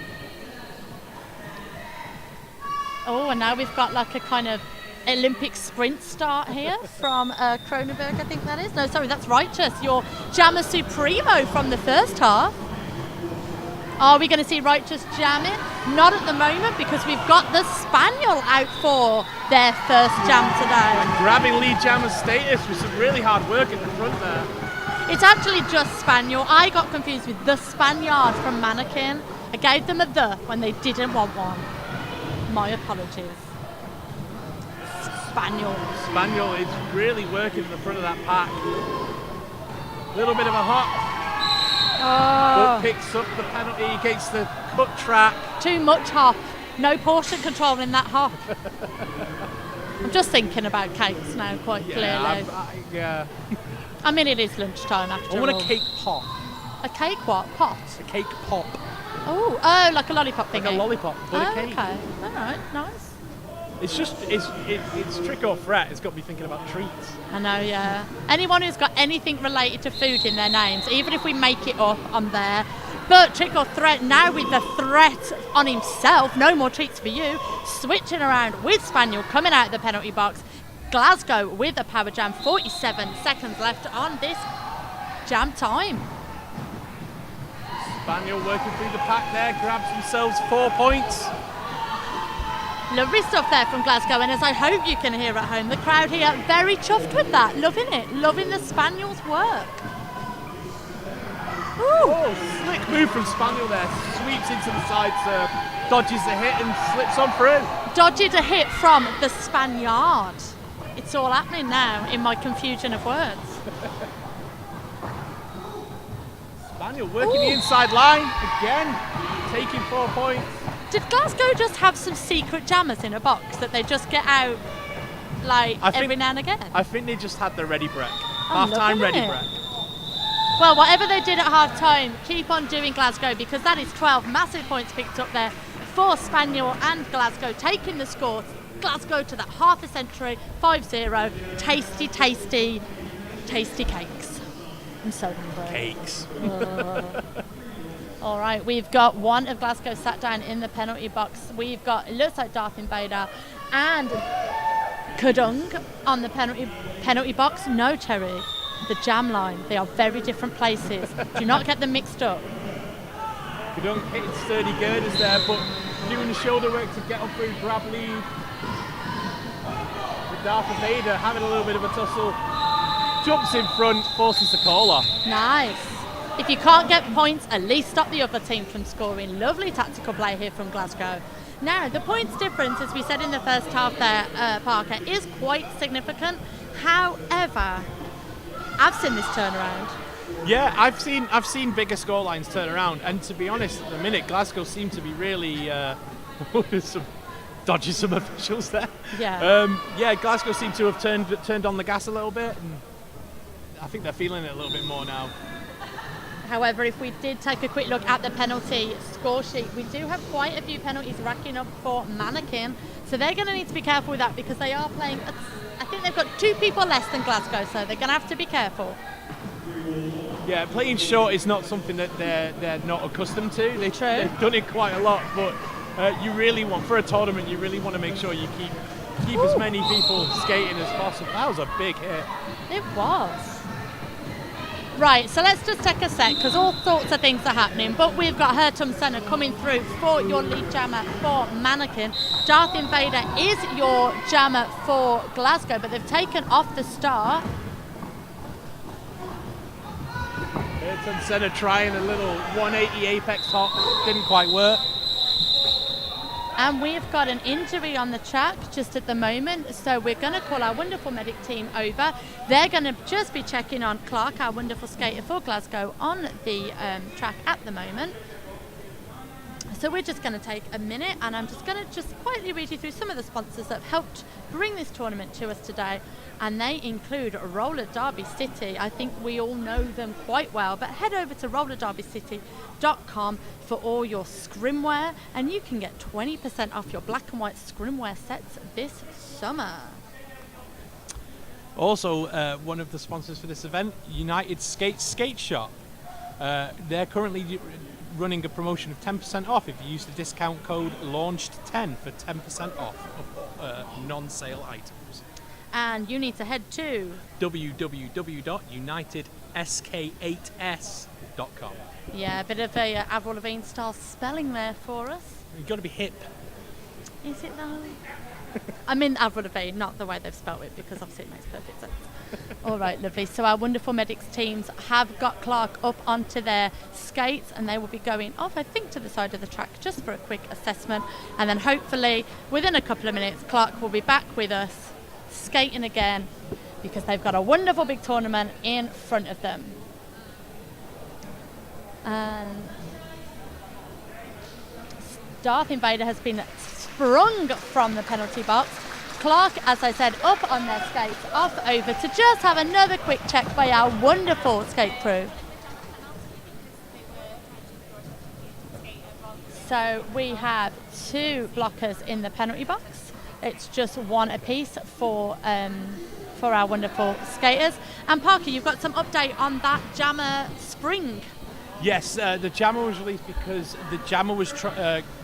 Oh, and now we've got like a kind of Olympic sprint start here from Kronenberg, I think that is. No, sorry, that's Righteous, your Jammer Supremo from the first half. Are we going to see Righteous jamming? Not at the moment, because we've got the Spaniel out for their first jam today. And grabbing lead jammer status with some really hard work at the front there. It's actually just Spaniel. I got confused with the Spaniard from Manneken. I gave them a the when they didn't want one. My apologies. Spaniel. Spaniel is really working in the front of that pack. Little bit of a hop, but picks up the penalty against the cut track. Too much hop. No portion control in that hop. I'm just thinking about cakes now, quite clearly. Yeah. I mean, it is lunchtime after I all. want a cake pop. A cake what? Pot? A cake pop. Oh, like a lollipop thingy. Like a lollipop, but a cake. Okay. All right, nice. It's just, it's trick or threat. It's got me thinking about treats. I know, yeah. Anyone who's got anything related to food in their names, even if we make it up, I'm there. But trick or threat, now with the threat on himself, no more treats for you, switching around with Spaniel coming out of the penalty box. Glasgow with a power jam, 47 seconds left on this jam time. Spaniel working through the pack there, grabs themselves 4 points. Lovely stuff there from Glasgow, and as I hope you can hear at home, the crowd here very chuffed with that, loving it, loving the Spaniel's work. Ooh. Oh, slick move from Spaniel there, sweeps into the side serve, dodges the hit and slips on through. Dodged a hit from the Spaniard. It's all happening now in my confusion of words. Spaniel working the inside line, again, taking 4 points. Did Glasgow just have some secret jammers in a box that they just get out like every now and again? I think they just had the ready break. I'm Half-time loving ready it. break. Well, whatever they did at half time, keep on doing Glasgow, because that is 12 massive points picked up there for Spaniel and Glasgow, taking the score. Glasgow to that half a century, 5-0. Tasty, tasty, tasty cakes. I'm so hungry. Cakes. All right, we've got one of Glasgow sat down in the penalty box. We've got, it looks like Darth Invader and Kadung on the penalty box. No, Terry, the jam line. They are very different places. Do not get them mixed up. Kadung hitting sturdy girders there, but doing the shoulder work to get up through, grab lead. With Darth Invader having a little bit of a tussle. Jumps in front, forces the call off. Nice. If you can't get points, at least stop the other team from scoring. Lovely tactical play here from Glasgow. Now, the points difference, as we said in the first half there, Parker, is quite significant. However, I've seen this turnaround. Yeah, I've seen bigger scorelines turn around, and to be honest, at the minute, Glasgow seem to be really dodging some officials there. Yeah. Glasgow seem to have turned on the gas a little bit, and I think they're feeling it a little bit more now. However, if we did take a quick look at the penalty score sheet, we do have quite a few penalties racking up for Manneken. So they're going to need to be careful with that, because they are playing, I think they've got 2 people less than Glasgow, so they're going to have to be careful. Yeah, playing short is not something that they're not accustomed to. They've done it quite a lot, but you really want, for a tournament, you really want to make sure you keep as many people skating as possible. That was a big hit. It was. Right, so let's just take a sec, because all sorts of things are happening, but we've got Hertum Senna coming through for your lead jammer for Manneken. Darth Invader is your jammer for Glasgow, but they've taken off the star. Hertum Senna trying a little 180 apex hop, didn't quite work. And we've got an injury on the track just at the moment, so we're going to call our wonderful medic team over. They're going to just be checking on Clark, our wonderful skater for Glasgow, on the track at the moment. So we're just going to take a minute, and I'm just going to just quietly read you through some of the sponsors that have helped bring this tournament to us today. And they include Roller Derby City. I think we all know them quite well, but head over to rollerderbycity.com for all your scrimwear, and you can get 20% off your black and white scrimwear sets this summer. Also, one of the sponsors for this event, United Skate Shop. They're currently running a promotion of 10% off if you use the discount code LAUNCHED10 for 10% off of non-sale items. And you need to head to www.unitedsk8s.com. Yeah, a bit of a Avril Lavigne style spelling there for us. You've got to be hip. Is it though? I mean Avril Lavigne, not the way they've spelled it, because obviously it makes perfect sense. All right, lovely. So our wonderful medics teams have got Clark up onto their skates, and they will be going off, I think, to the side of the track just for a quick assessment. And then hopefully within a couple of minutes, Clark will be back with us skating again because they've got a wonderful big tournament in front of them. And Darth Invader has been sprung from the penalty box. Clark, as I said, up on their skates, off over to just have another quick check by our wonderful skate crew. So we have 2 blockers in the penalty box. It's just 1 apiece for our wonderful skaters. And Parker, you've got some update on that jammer spring. Yes, the jammer was released because the jammer was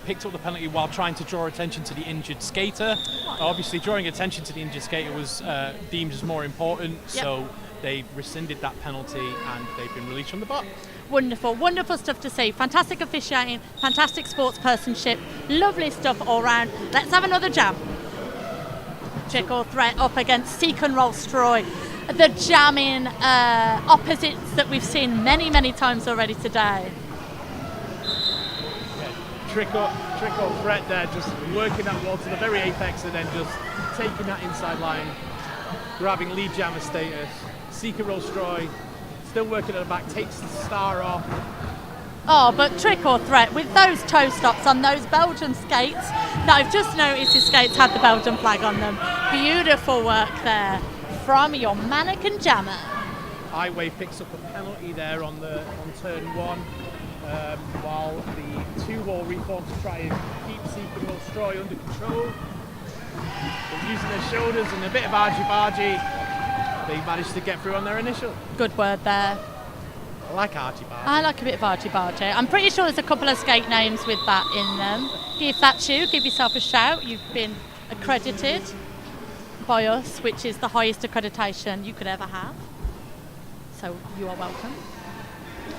picked up the penalty while trying to draw attention to the injured skater. Obviously, drawing attention to the injured skater was deemed as more important, so they rescinded that penalty and they've been released from the box. Wonderful, wonderful stuff to see. Fantastic officiating, fantastic sportspersonship, lovely stuff all round. Let's have another jam. Trick or threat up against Seek and Roll Stroy. The jamming opposites that we've seen many, many times already today. Yeah, trick or threat there, just working that wall to the very apex and then just taking that inside line, grabbing lead jammer status. Seek and Roll Stroy, still working at the back, takes the star off. Oh, but trick or threat with those toe stops on those Belgian skates that I've just noticed his skates had the Belgian flag on them. Beautiful work there from your Manneken jammer. Highway picks up a penalty there on turn 1, while the 2-wall reform to try and keep Seek and Roll Stroy under control. They're using their shoulders and a bit of argy-bargy. They managed to get through on their initial. Good word there. I like argy-bargy. I like a bit of argy-bargy. I'm pretty sure there's a couple of skate names with that in them. If that's you, give yourself a shout. You've been accredited by us, which is the highest accreditation you could ever have. So you are welcome.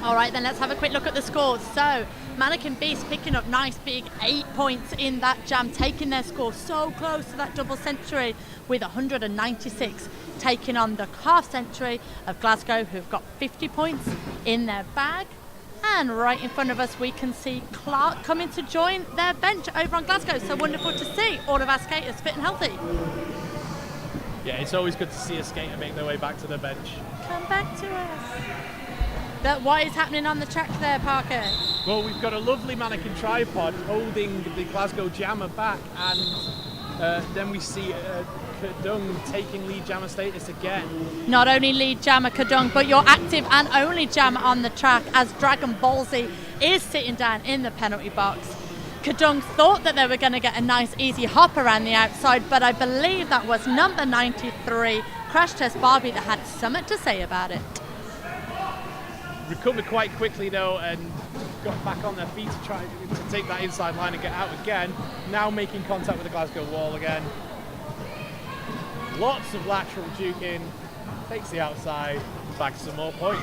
All right, then let's have a quick look at the scores. So Manneken Beast picking up nice big 8 points in that jam, taking their score so close to that double century with 196, taking on the half century of Glasgow, who've got 50 points in their bag. And right in front of us, we can see Clark coming to join their bench over on Glasgow. So wonderful to see all of our skaters fit and healthy. Yeah, it's always good to see a skater make their way back to the bench. Come back to us. What is happening on the track there, Parker? Well, we've got a lovely Manneken tripod holding the Glasgow jammer back, and then we see Kadung taking lead jammer status again. Not only lead jammer Kadung, but your active and only jammer on the track as Dragon Ball Z is sitting down in the penalty box. Kadung thought that they were going to get a nice easy hop around the outside, but I believe that was number 93, Crash Test Barbie, that had something to say about it. Recovered quite quickly though and got back on their feet to try to take that inside line and get out again. Now making contact with the Glasgow wall again. Lots of lateral juking, takes the outside, back to some more points.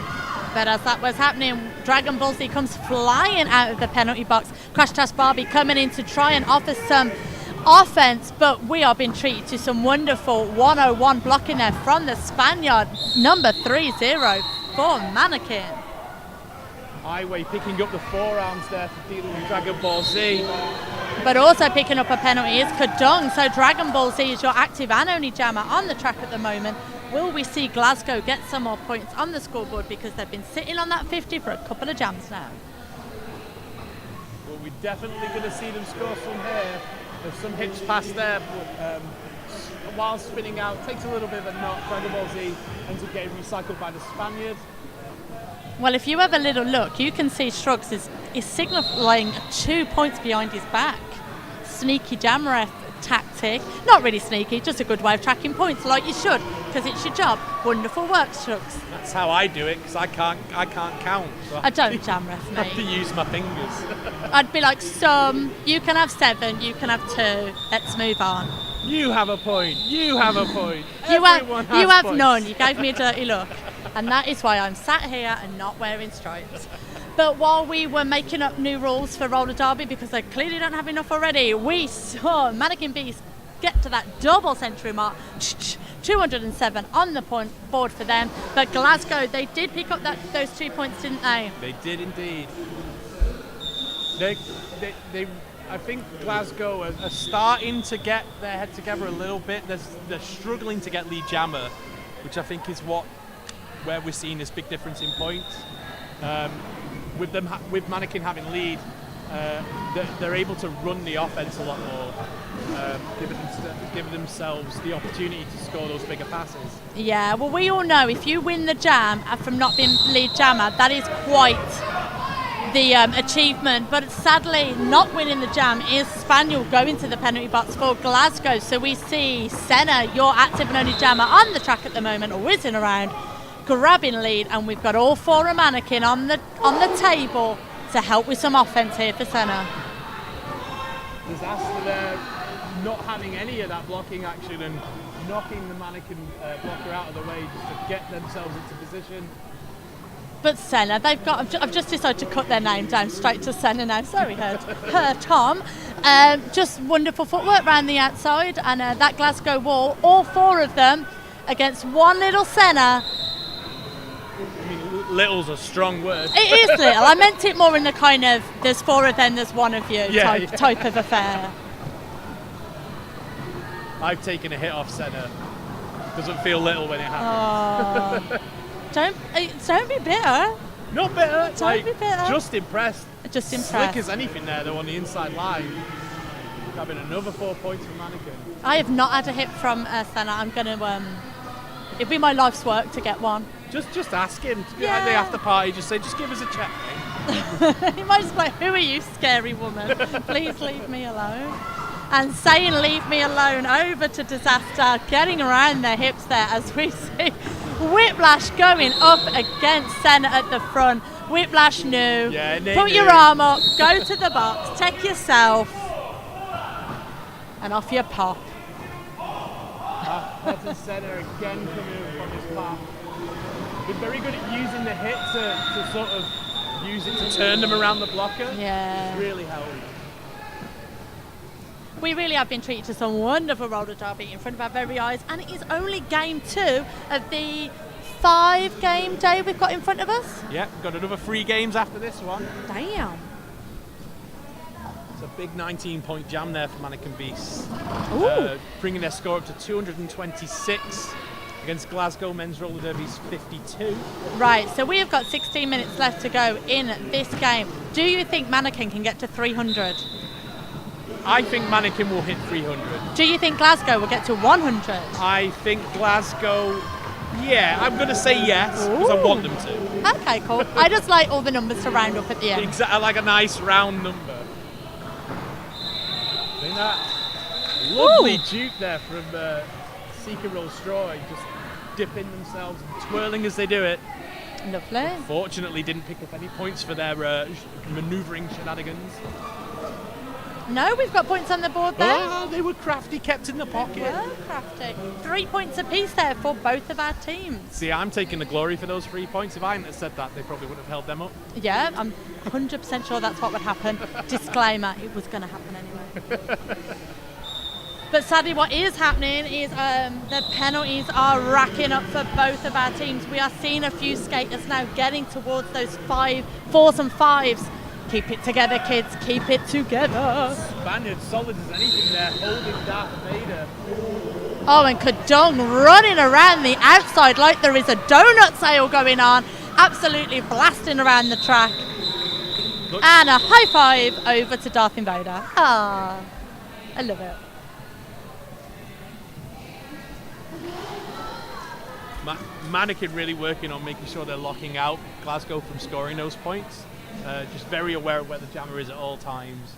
But as that was happening, Dragon Ball Z comes flying out of the penalty box. Crash Test Barbie coming in to try and offer some offense, but we are being treated to some wonderful 101 blocking there from the Spaniard, number 30 for Manneken. Highway picking up the forearms there for dealing with Dragon Ball Z. But also picking up a penalty is Kadung. So Dragon Ball Z is your active and only jammer on the track at the moment. Will we see Glasgow get some more points on the scoreboard, because they've been sitting on that 50 for a couple of jams now? Well, we're definitely going to see them score some here. There's some hits past there, but while spinning out, takes a little bit of a knock. Dragon Ball Z ends up getting recycled by the Spaniard. Well, if you have a little look, you can see Shrugs is signalling 2 points behind his back. Sneaky jam ref tactic. Not really sneaky, just a good way of tracking points, like you should, because it's your job. Wonderful work, Shrugs. That's how I do it, because I can't count. So I don't jam ref, I mate. have to use my fingers. I'd be like, you can have 7, you can have 2, let's move on. You have a point. You have a point. You have points. none. You gave me a dirty look. And that is why I'm sat here and not wearing stripes. But while we were making up new rules for roller derby, because they clearly don't have enough already, we saw Manneken Beast get to that double century mark. 207 on the point board for them. But Glasgow, they did pick up those 2 points, didn't they? They did indeed. They I think Glasgow are starting to get their head together a little bit. They're struggling to get lead jammer, which I think is where we're seeing this big difference in points. With Manneken having lead, they're able to run the offense a lot more, giving themselves the opportunity to score those bigger passes. Yeah, well, we all know if you win the jam from not being lead jammer, that is quite the achievement. But sadly, not winning the jam is Spaniel going to the penalty box for Glasgow. So we see Senna, your active and only jammer on the track at the moment, whizzing around, grabbing lead, and we've got all four of Manneken on the table to help with some offense here for Senna. Disaster there, not having any of that blocking action and knocking the Manneken blocker out of the way just to get themselves into position. But Senna, I've just decided to cut their name down straight to Senna now. Sorry, her Tom. Just wonderful footwork around the outside, and that Glasgow wall, all four of them against one little Senna. I mean, little's a strong word. It is little. I meant it more in the kind of there's four of them, there's one of you type of affair. I've taken a hit off Senna. Doesn't feel little when it happens. Oh. Don't be bitter. Not bitter. Don't be bitter. Just impressed. Just impressed. Slick as anything there, though, on the inside line. Grabbing another 4 points for Manneken. I have not had a hit from Senna. I'm going to... it'll be my life's work to get one. Just ask him. Yeah. At the after party, just say, just give us a check, mate. He might just be like, who are you, scary woman? Please leave me alone. And saying leave me alone over to Disaster, getting around their hips there as we see Whiplash going up against Senna at the front. Whiplash knew. Yeah, Put your arm up, go to the box, take yourself, and off you pop. Petter Senna again coming from his path. Been very good at using the hit to sort of use it to turn them around the blocker. Yeah. It's really helped. We really have been treated to some wonderful roller derby in front of our very eyes, and it is only game 2 of the 5-game day we've got in front of us. Yeah, we've got another 3 games after this one. Damn. It's a big 19-point jam there for Manneken Beasts. Bringing their score up to 226 against Glasgow men's roller derby's 52. Right, so we have got 16 minutes left to go in this game. Do you think Manneken can get to 300? I think Manneken will hit 300. Do you think Glasgow will get to 100? I think Glasgow, yeah, I'm going to say yes, because I want them to. Okay, cool. I just like all the numbers to round up at the end. Exactly, like a nice round number. I think that lovely juke there from Seeker Roll Straw, just dipping themselves and twirling as they do it. Lovely. Fortunately, didn't pick up any points for their manoeuvring shenanigans. No, we've got points on the board there. Oh, they were crafty, kept in the pocket. Well, crafty. 3 points apiece there for both of our teams. See, I'm taking the glory for those 3 points. If I hadn't have said that, they probably would have held them up. Yeah, I'm 100% sure that's what would happen. Disclaimer, it was going to happen anyway. But sadly, what is happening is the penalties are racking up for both of our teams. We are seeing a few skaters now getting towards those 4s and 5s. Keep it together, kids. Keep it together. Spaniards solid as anything there, holding Darth Vader. Oh, and Kadung running around the outside like there is a donut sale going on. Absolutely blasting around the track. Look. And a high five over to Darth Vader. Ah, I love it. Manneken really working on making sure they're locking out Glasgow from scoring those points. Just very aware of where the jammer is at all times,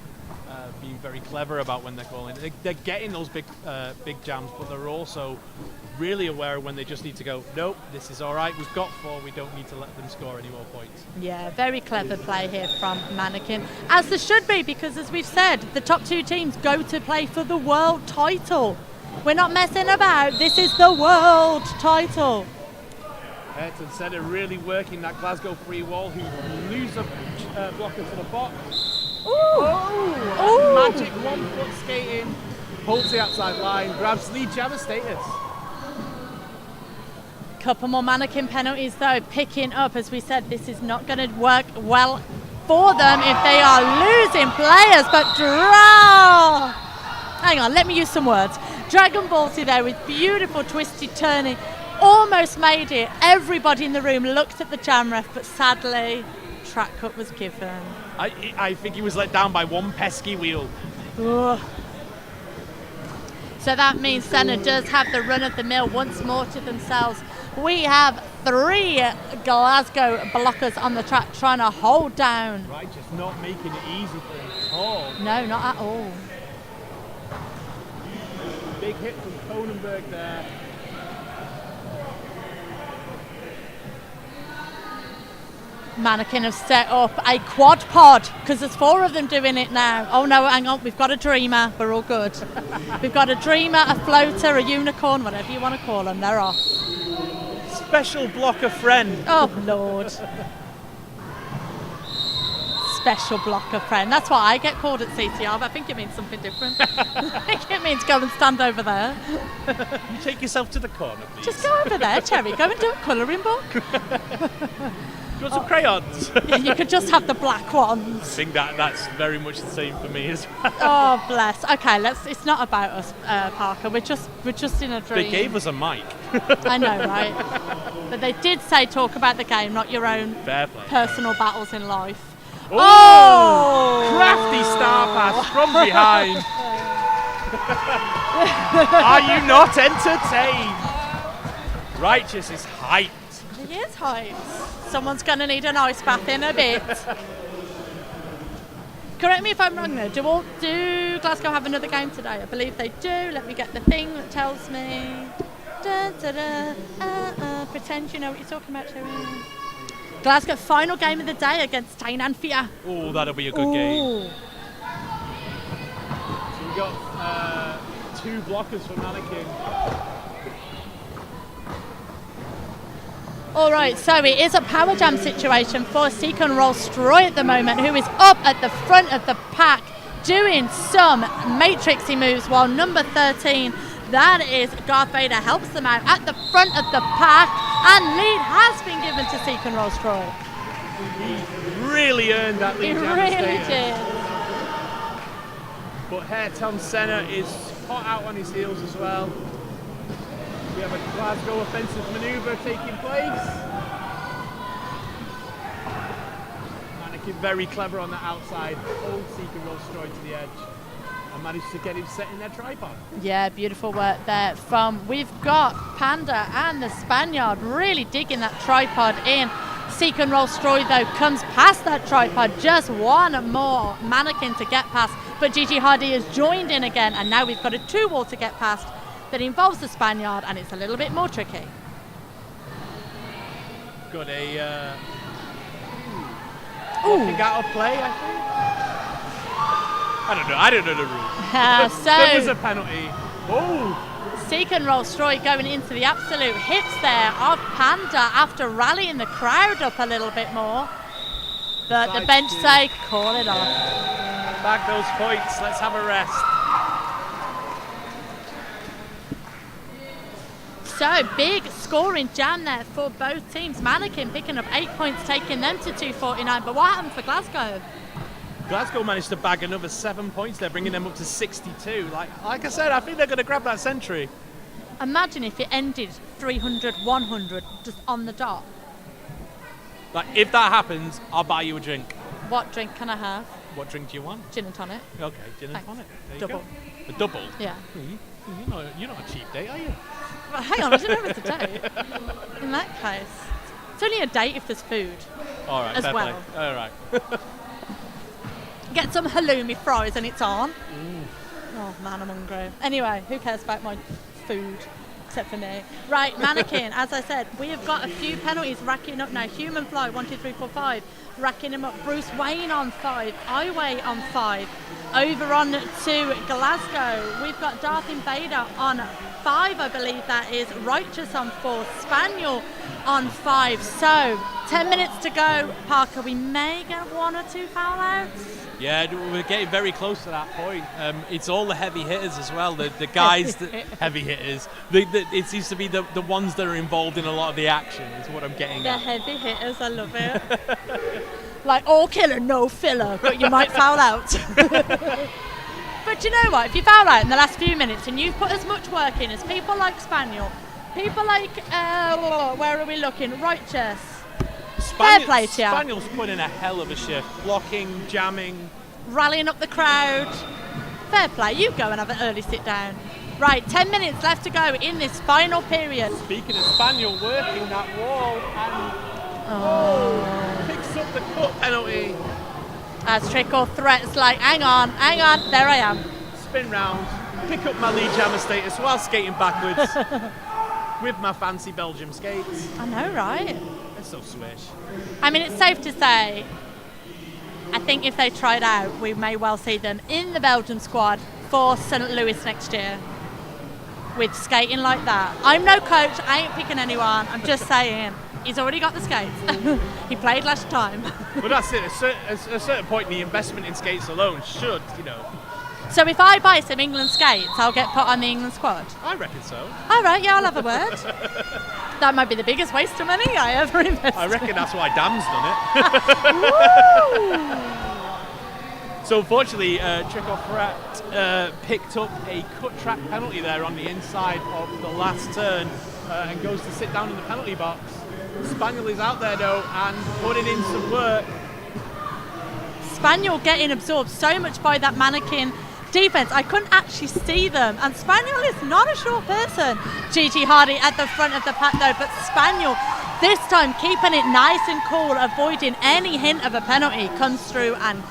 being very clever about when they're calling. They're getting those big jams, but they're also really aware of when they just need to go, nope, this is all right, we've got 4, we don't need to let them score any more points. Yeah, very clever play here from Manneken, as there should be, because as we've said, the top 2 teams go to play for the world title. We're not messing about, this is the world title. Ayrton Senna really working that Glasgow free wall, who lose a blocker to the box. Ooh. Magic 1-foot skating, holds the outside line, grabs lead jammer status. Couple more Manneken penalties though, picking up. As we said, this is not going to work well for them if they are losing players, but draw. Hang on, let me use some words. Dragon Ball Z there with beautiful twisty turning. Almost made it. Everybody in the room looked at the jam ref, but sadly, track cut was given. I think he was let down by one pesky wheel. Ugh. So that means Senna does have the run of the mill once more to themselves. We have 3 Glasgow blockers on the track trying to hold down. Right, just not making it easy for him at all. No, not at all. Big hit from Kronenberg there. Manneken have set up a quad pod because there's 4 of them doing it now. Oh no, hang on, we've got a dreamer. We're all good. We've got a dreamer, a floater, a unicorn, whatever you want to call them. They're off. Special blocker friend. Oh Lord. Special blocker friend. That's what I get called at CTR, but I think it means something different. I think it means go and stand over there. You take yourself to the corner, please. Just go over there, Cherry. Go and do a colouring book. You want some crayons? Yeah, you could just have the black ones. I think that's very much the same for me as well. Oh bless. Okay, it's not about us, Parker. We're just in a dream. They gave us a mic. I know, right? But they did say talk about the game, not your own Fair play. personal battles in life. Oh! Crafty star pass from behind. Are you not entertained? Righteous is hyped. He is hyped. Someone's going to need an ice bath in a bit. Correct me if I'm wrong though. Do Glasgow have another game today? I believe they do. Let me get the thing that tells me. Pretend you know what you're talking about, Terry. Glasgow final game of the day against Tainan Fia. Oh, that'll be a good game. So we got 2 blockers for Manneken. All right, so it is a power jam situation for Seacon Rolls-Royce at the moment, who is up at the front of the pack doing some matrixy moves, while number 13, that is Garth Vader, helps them out at the front of the pack, and lead has been given to Seacon Rolls-Royce. He really earned that lead. He really did. But Hairton Senna is hot out on his heels as well. We have a Glasgow offensive manoeuvre taking place. Manneken very clever on the outside, hold Seacon Rolls-Royce to the edge and managed to get him set in their tripod. Yeah, beautiful work there we've got Panda and the Spaniard really digging that tripod in. Seacon Rolls-Royce though comes past that tripod, just one more Manneken to get past, but Gigi Hardy has joined in again, and now we've got a 2-wall to get past that involves the Spaniard, and it's a little bit more tricky. Got a blocking out of play, I think. I don't know the rules. There was a penalty. Oh! Seacon Rolls-Royce going into the absolute hips there of Panda after rallying the crowd up a little bit more. But the bench say, call it off. Back those points, let's have a rest. So, big scoring jam there for both teams. Manneken picking up 8 points, taking them to 249. But what happened for Glasgow? Glasgow managed to bag another 7 points there, bringing them up to 62. Like I said, I think they're going to grab that century. Imagine if it ended 300, 100 just on the dot. Like, if that happens, I'll buy you a drink. What drink can I have? What drink do you want? Gin and tonic. Okay, gin and Thanks. tonic. There you Double. go. A double? Yeah. You're not a cheap date, are you? Well, hang on, I didn't know it was a date. In that case, it's only a date if there's food. All right, as fair well. play. All right. Get some halloumi fries and it's on. Oh man, I'm hungry. Anyway, who cares about my food? Except for me. Right, Manneken, as I said, we have got a few penalties racking up now. Human Fly, 1, 2, 3, 4, 5, racking them up. Bruce Wayne on 5, Iway on 5. Over on to Glasgow, we've got Darth Invader on 5, I believe that is. Righteous on 4, Spaniel on 5. So, 10 minutes to go. Parker, we may get 1 or 2 foul outs. Yeah, we're getting very close to that point. It's all the heavy hitters as well. The guys, heavy hitters. It seems to be the ones that are involved in a lot of the action is what I'm getting The at. heavy hitters, I love it. Like all killer, no filler, but you might foul out. But you know what? If you foul out in the last few minutes and you've put as much work in as people like Spaniel, people like, where are we looking? Righteous. Fair play to you. Spaniel's put in a hell of a shift. Blocking, jamming. Rallying up the crowd. Fair play. You go and have an early sit down. Right, 10 minutes left to go in this final period. Speaking of Spaniel, working that wall and picks up the cut penalty. As trickle threats like, hang on, there I am. Spin round, pick up my lead jammer status while skating backwards with my fancy Belgium skates. I know, right? They're so swish. I mean, it's safe to say, I think if they tried out, we may well see them in the Belgian squad for St. Louis next year. With skating like that. I'm no coach, I ain't picking anyone, I'm just saying. He's already got the skates. He played last time. But that's it. At a certain point, the investment in skates alone should, So if I buy some England skates, I'll get put on the England squad? I reckon so. All right, yeah, I'll have a word. That might be the biggest waste of money I ever invested. I reckon that's why Dam's done it. So unfortunately, Trickle Threat picked up a cut track penalty there on the inside of the last turn and goes to sit down in the penalty box. Spaniel is out there though and putting in some work. Spaniel getting absorbed so much by that Manneken defence. I couldn't actually see them, and Spaniel is not a short person. Gigi Hardy at the front of the pack though, but Spaniel this time keeping it nice and cool, avoiding any hint of a penalty comes through. And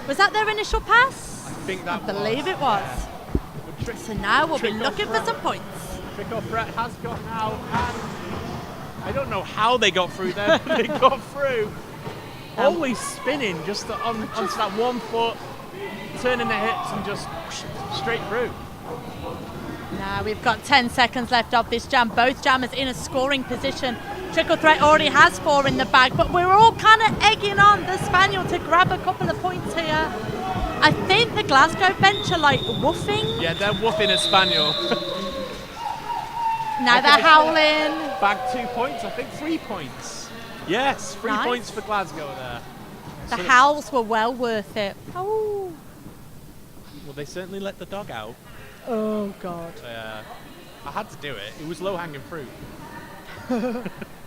was that their initial pass? I think that I believe it was. Yeah. So now we'll be looking for some points. Trickle Threat has got out, and I don't know how they got through there, but they got through. Always spinning just onto that 1 foot, turning the hips and just straight through. Now we've got 10 seconds left of this jam. Both jammers in a scoring position. Trickle Threat already has 4 in the bag, but we're all kind of egging on the Spaniel to grab a couple of points here. I think the Glasgow bench are like woofing. Yeah, they're woofing at Spaniel. Now they're howling. Bag 2 points, I think 3 points. Yes, 3 Nice. points for Glasgow there. The howls were well worth it. Oh. Well, they certainly let the dog out. Oh God. I had to do it. It was low-hanging fruit.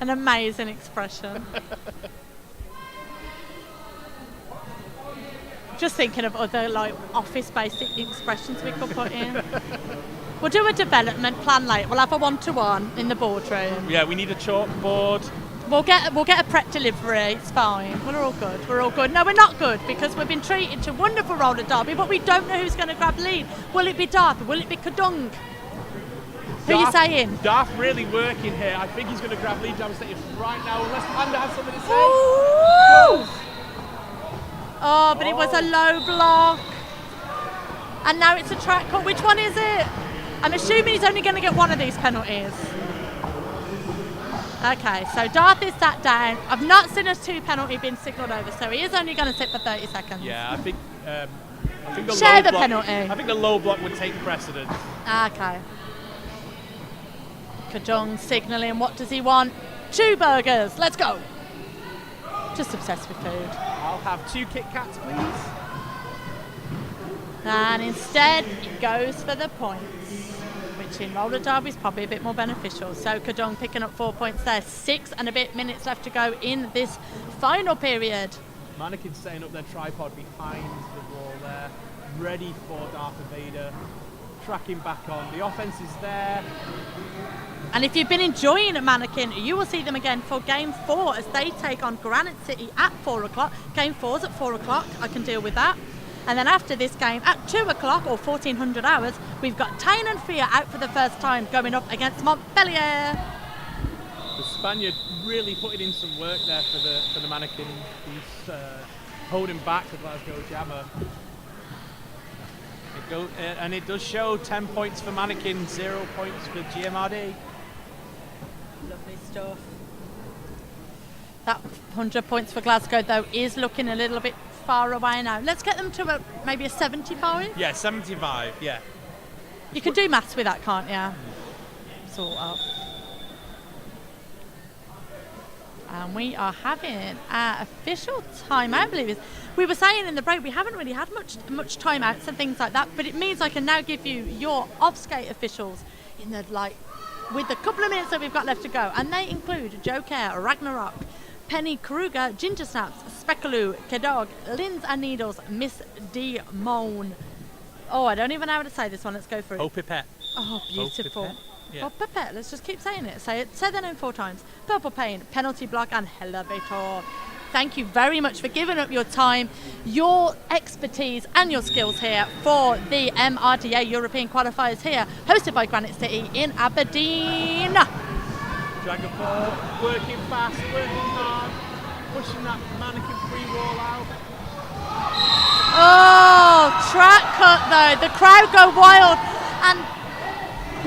An amazing expression. Just thinking of other like office-based expressions we could put in. We'll do a development plan later. We'll have a one-to-one in the boardroom. Yeah, we need a chalkboard. We'll get a prep delivery. It's fine. We're all good. We're all good. No, we're not good because we've been treated to wonderful roller derby, but we don't know who's going to grab lead. Will it be Darth? Will it be Kadung? Who are you saying? Darth really working here. I think he's going to grab lead jam status right now, unless Panda has something to say. Ooh. Oh, but it was a low block. And now it's a track cut. Which one is it? I'm assuming he's only going to get one of these penalties. Okay, so Darth is sat down. I've not seen a 2 penalty being signalled over, so he is only going to sit for 30 seconds. Yeah, I think the Share low the block, penalty. I think the low block would take precedence. Okay. Kadung signalling. What does he want? 2 burgers. Let's go. Just obsessed with food. I'll have 2 Kit Kats, please. And instead, he goes for the points, which in roller derby is probably a bit more beneficial. So Kadung picking up 4 points there. 6 and a bit minutes left to go in this final period. Mannequin setting up their tripod behind the wall there, ready for Darth Vader. Tracking back on. The offense is there. And if you've been enjoying Manneken, you will see them again for Game 4 as they take on Granite City at 4 o'clock. Game 4's at 4 o'clock. I can deal with that. And then after this game, at 2 o'clock or 1400 hours, we've got Tain and Fia out for the first time going up against Montpellier. The Spaniard really putting in some work there for the Manneken. He's holding back the Glasgow Jammer. And it does show 10 points for Manneken, 0 points for GMRD. Lovely stuff. That 100 points for Glasgow, though, is looking a little bit far away now. Let's get them to maybe a 75. Yeah, 75, yeah. You can do maths with that, can't you? Sort of. And we are having our official timeout, believe it. We were saying in the break we haven't really had much timeouts and things like that, but it means I can now give you your off-skate officials in the with the couple of minutes that we've got left to go, and they include Joe Kerr, Ragnarok, Penny Kruger, Ginger Snaps, Spekaloo, Kedog, Lins and Needles, Miss D Moan. Oh, I don't even know how to say this one. Let's go for it. Oh, Pipette. Oh, beautiful. Pipette. Yeah. Oh, Pipette. Let's just keep saying it. Say their name 4 times. Purple Pain, Penalty Block, and Elevator. Thank you very much for giving up your time, your expertise, and your skills here for the MRDA European Qualifiers here, hosted by Granite City in Aberdeen. Dragonfall, working fast, working hard, pushing that Manneken free wall out. Oh, track cut though. The crowd go wild, and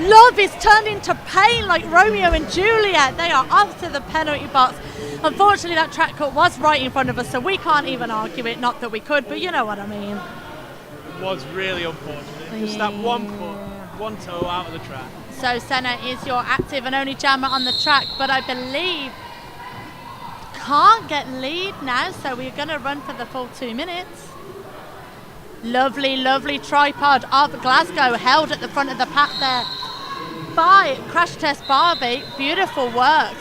love is turned into pain like Romeo and Juliet. They are off to the penalty box. Unfortunately, that track cut was right in front of us, so we can't even argue it. Not that we could, but you know what I mean. It was really unfortunate. Just that one foot, one toe out of the track. So Senna is your active and only jammer on the track, but I believe can't get lead now, so we're going to run for the full 2 minutes. Lovely, lovely tripod of Glasgow held at the front of the pack there by Crash Test Barbie. Beautiful work.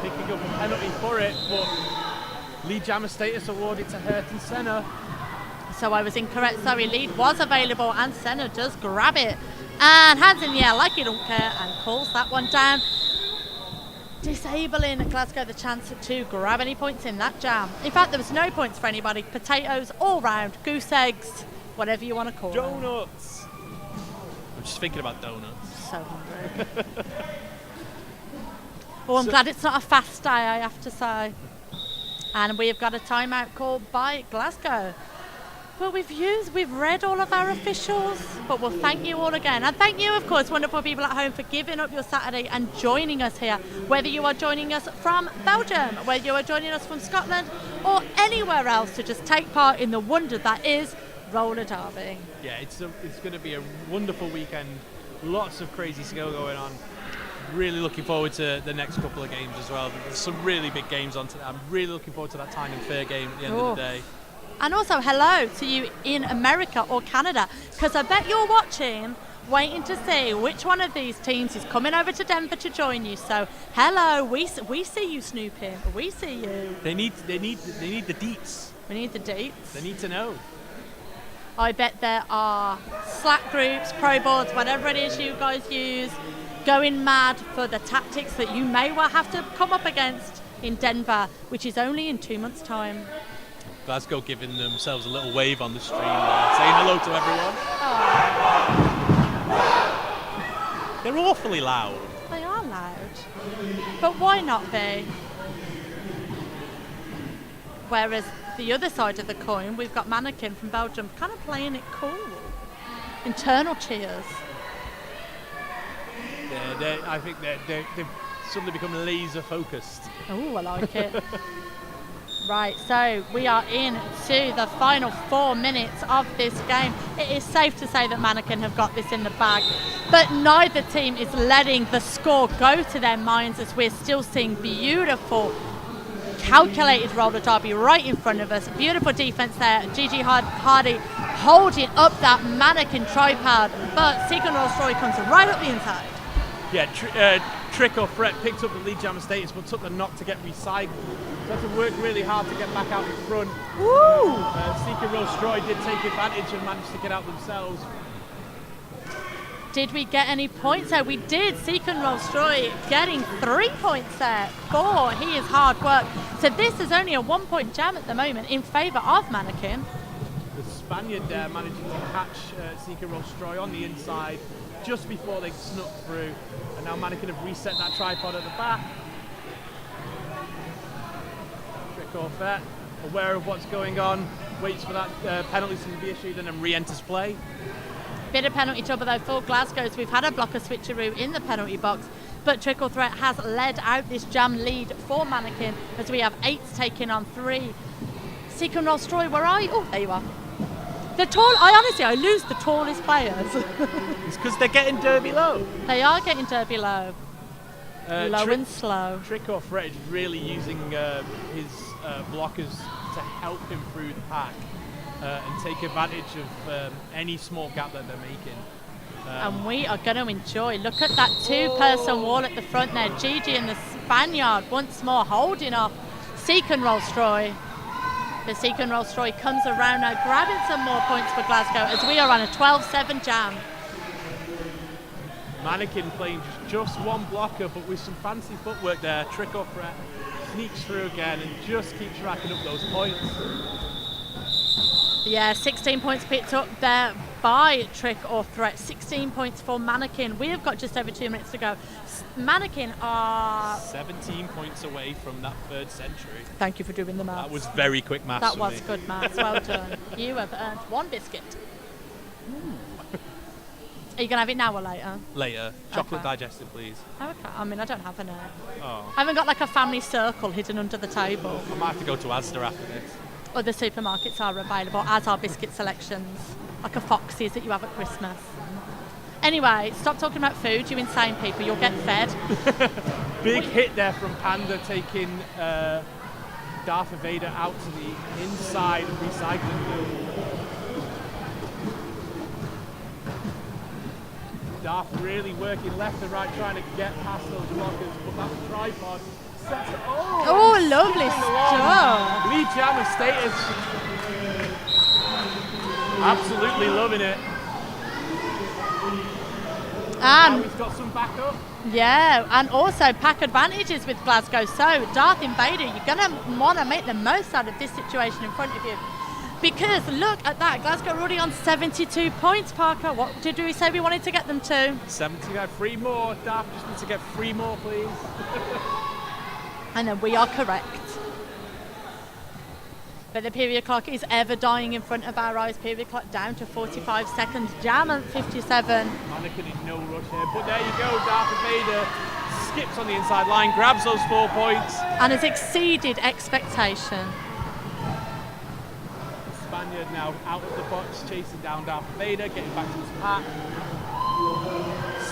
Picking up a penalty for it, but lead jammer status awarded to Ayrton Senna. So I was incorrect, sorry, lead was available and Senna does grab it and hands in the air like he don't care and calls that one down, disabling Glasgow the chance to grab any points in that jam. In fact, there was no points for anybody. Potatoes all round, goose eggs, whatever you want to call them. Donuts. I'm just thinking about donuts. So hungry. Oh, I'm glad it's not a fast day, I have to say. And we've got a timeout called by Glasgow. Well, we've read all of our officials, but we'll thank you all again. And thank you, of course, wonderful people at home, for giving up your Saturday and joining us here. Whether you are joining us from Belgium, whether you are joining us from Scotland, or anywhere else to just take part in the wonder that is roller derby. Yeah, it's going to be a wonderful weekend. Lots of crazy skill going on. Really looking forward to the next couple of games as well. There's some really big games on today. I'm really looking forward to that Tyne and Fair game at the end of the day. And also hello to you in America or Canada, because I bet you're watching, waiting to see which one of these teams is coming over to Denver to join you. So hello, we see you snooping. We see you. They need the deets. We need the dates. They need to know. I bet there are Slack groups, pro boards, whatever it is you guys use, going mad for the tactics that you may well have to come up against in Denver, which is only in 2 months' time. Glasgow giving themselves a little wave on the stream there, saying hello to everyone. Oh. They're awfully loud. They are loud. But why not be? Whereas the other side of the coin, we've got Manneken from Belgium kind of playing it cool. Internal cheers. I think they've suddenly become laser focused. Oh, I like it. Right, so we are into the final 4 minutes of this game. It is safe to say that Manneken have got this in the bag, but neither team is letting the score go to their minds, as we're still seeing beautiful, calculated roller derby right in front of us. Beautiful defense there. Gigi Hardy holding up that Manneken tripod, but Seacon Rolls-Royce comes right up the inside. Yeah, Trick or Fret picked up the lead jammer status, but took the knock to get recycled. So had to work really hard to get back out in front. Woo! Seacon Rolls-Royce did take advantage and managed to get out themselves. Did we get any points there? We did. Seacon Rolls-Royce getting 3 points there for his hard work. So this is only a 1 point jam at the moment in favour of Manneken. The Spaniard there managing to catch Seacon Rolls-Royce on the inside just before they snuck through, and now Manneken have reset that tripod at the back. Trick or Fret, aware of what's going on, waits for that penalty to be issued and then re-enters play. Bit of penalty trouble though for Glasgow, so we've had a blocker switcheroo in the penalty box, but Trick or Threat has led out this jam lead for Manneken, as we have 8s taking on 3. Seacon Rolls-Royce, where are you? Oh, there you are. I lose the tallest players. It's because they're getting derby low. They are getting derby low. Low and slow. Trick or Threat is really using his blockers to help him through the pack and take advantage of any small gap that they're making. And we are going to enjoy. Look at that two-person wall at the front there. Gigi and the Spaniard once more holding off Seek and Roll Stroy. The Seek and Roll Stroy comes around now, grabbing some more points for Glasgow as we are on a 12-7 jam. Manneken playing just one blocker, but with some fancy footwork there. Trick or Threat sneaks through again and just keeps racking up those points. Yeah, 16 points picked up there by Trick or Threat. 16 points for Manneken. We have got just over 2 minutes to go. Manneken are 17 points away from that third century. Thank you for doing the maths. That was very quick maths. That for was me. good maths. Well done. You have earned one biscuit. Are you going to have it now or later? Later. Chocolate Okay. digestive, please. Okay. I mean, I don't have an Oh. I haven't got like a family circle hidden under the table. I might have to go to Asda after this. Other supermarkets are available, as are biscuit selections, like a Foxy's that you have at Christmas. Anyway, stop talking about food, you insane people. You'll get fed. Big hit there from Panda, taking Darth Vader out to the inside recycling bin. Darth really working left and right, trying to get past those blockers, but that tripod sets it. Oh, lovely stuff. Lee Jammer status. Absolutely loving it. Now And he's got some backup. yeah, and also pack advantages with Glasgow. So, Darth Invader, you're going to want to make the most out of this situation in front of you. Because look at that, Glasgow are already on 72 points, Parker. What did we say we wanted to get them to? 75, 3 more. Darth just needs to get 3 more, please. And then we are correct. But the period clock is ever dying in front of our eyes. Period clock down to 45 seconds. Jam at 57. Manneken in no rush here, but there you go. Darth Vader skips on the inside line, grabs those 4 points. And has exceeded expectation. Spaniard now out of the box, chasing down Darth Vader, getting back to his pack.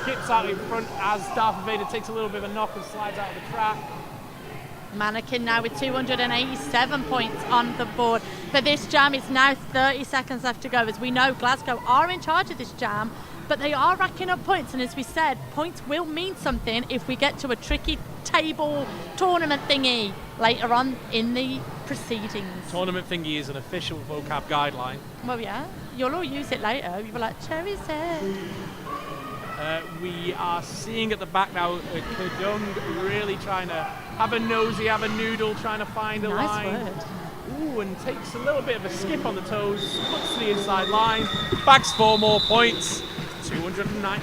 Skips out in front as Darth Vader takes a little bit of a knock and slides out of the track. Manneken now with 287 points on the board. For this jam, it's now 30 seconds left to go. As we know, Glasgow are in charge of this jam, but they are racking up points. And as we said, points will mean something if we get to a tricky table tournament thingy later on in the proceedings. Tournament thingy is an official vocab guideline. Well, yeah, you'll all use it later. You'll be like, cherry said. We are seeing at the back now Kedung really trying to have a nosy, have a noodle, trying to find a Nice line. word. Ooh, and takes a little bit of a skip on the toes, puts to the inside line, bags 4 more points, 295.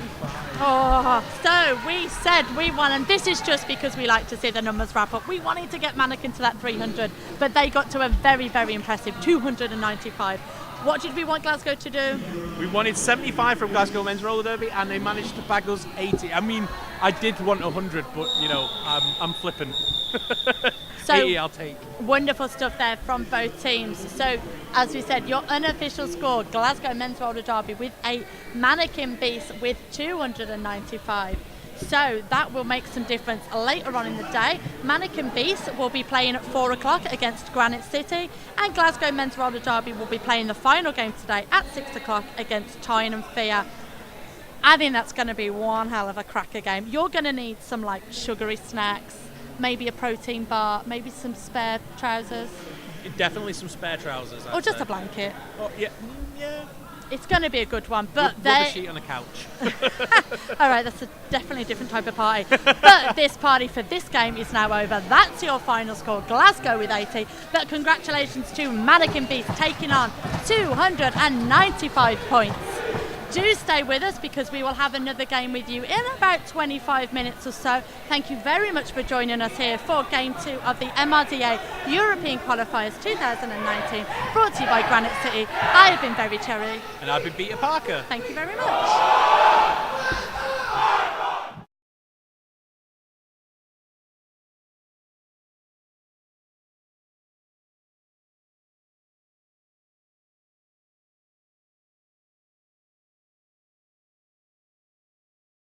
Oh, so we said we won, and this is just because we like to see the numbers wrap up. We wanted to get Manneken to that 300, but they got to a very, very impressive 295. What did we want Glasgow to do? We wanted 75 from Glasgow Men's Roller Derby, and they managed to bag us 80. I mean, I did want 100, but you know, I'm flippant. So 80 I'll take. wonderful stuff there from both teams. So, as we said, your unofficial score, Glasgow Men's Roller Derby with a Manneken Beast with 295. So that will make some difference later on in the day. Manneken Beast will be playing at 4 o'clock against Granite City, and Glasgow Men's Roller Derby will be playing the final game today at 6 o'clock against Tyne and Fear. I think that's going to be one hell of a cracker game. You're going to need some like sugary snacks, maybe a protein bar, maybe some spare trousers, Definitely some spare trousers. or just a blanket. Oh, yeah. Yeah. It's going to be a good one, but Rubber sheet on a couch. all right, that's definitely a different type of party. But this party for this game is now over. That's your final score, Glasgow with 80. But congratulations to Manneken Beast taking on 295 points. Do stay with us because we will have another game with you in about 25 minutes or so. Thank you very much for joining us here for Game 2 of the MRDA European Qualifiers 2019, brought to you by Granite City. I have been Very Cherry. And I've been Peter Parker. Thank you very much.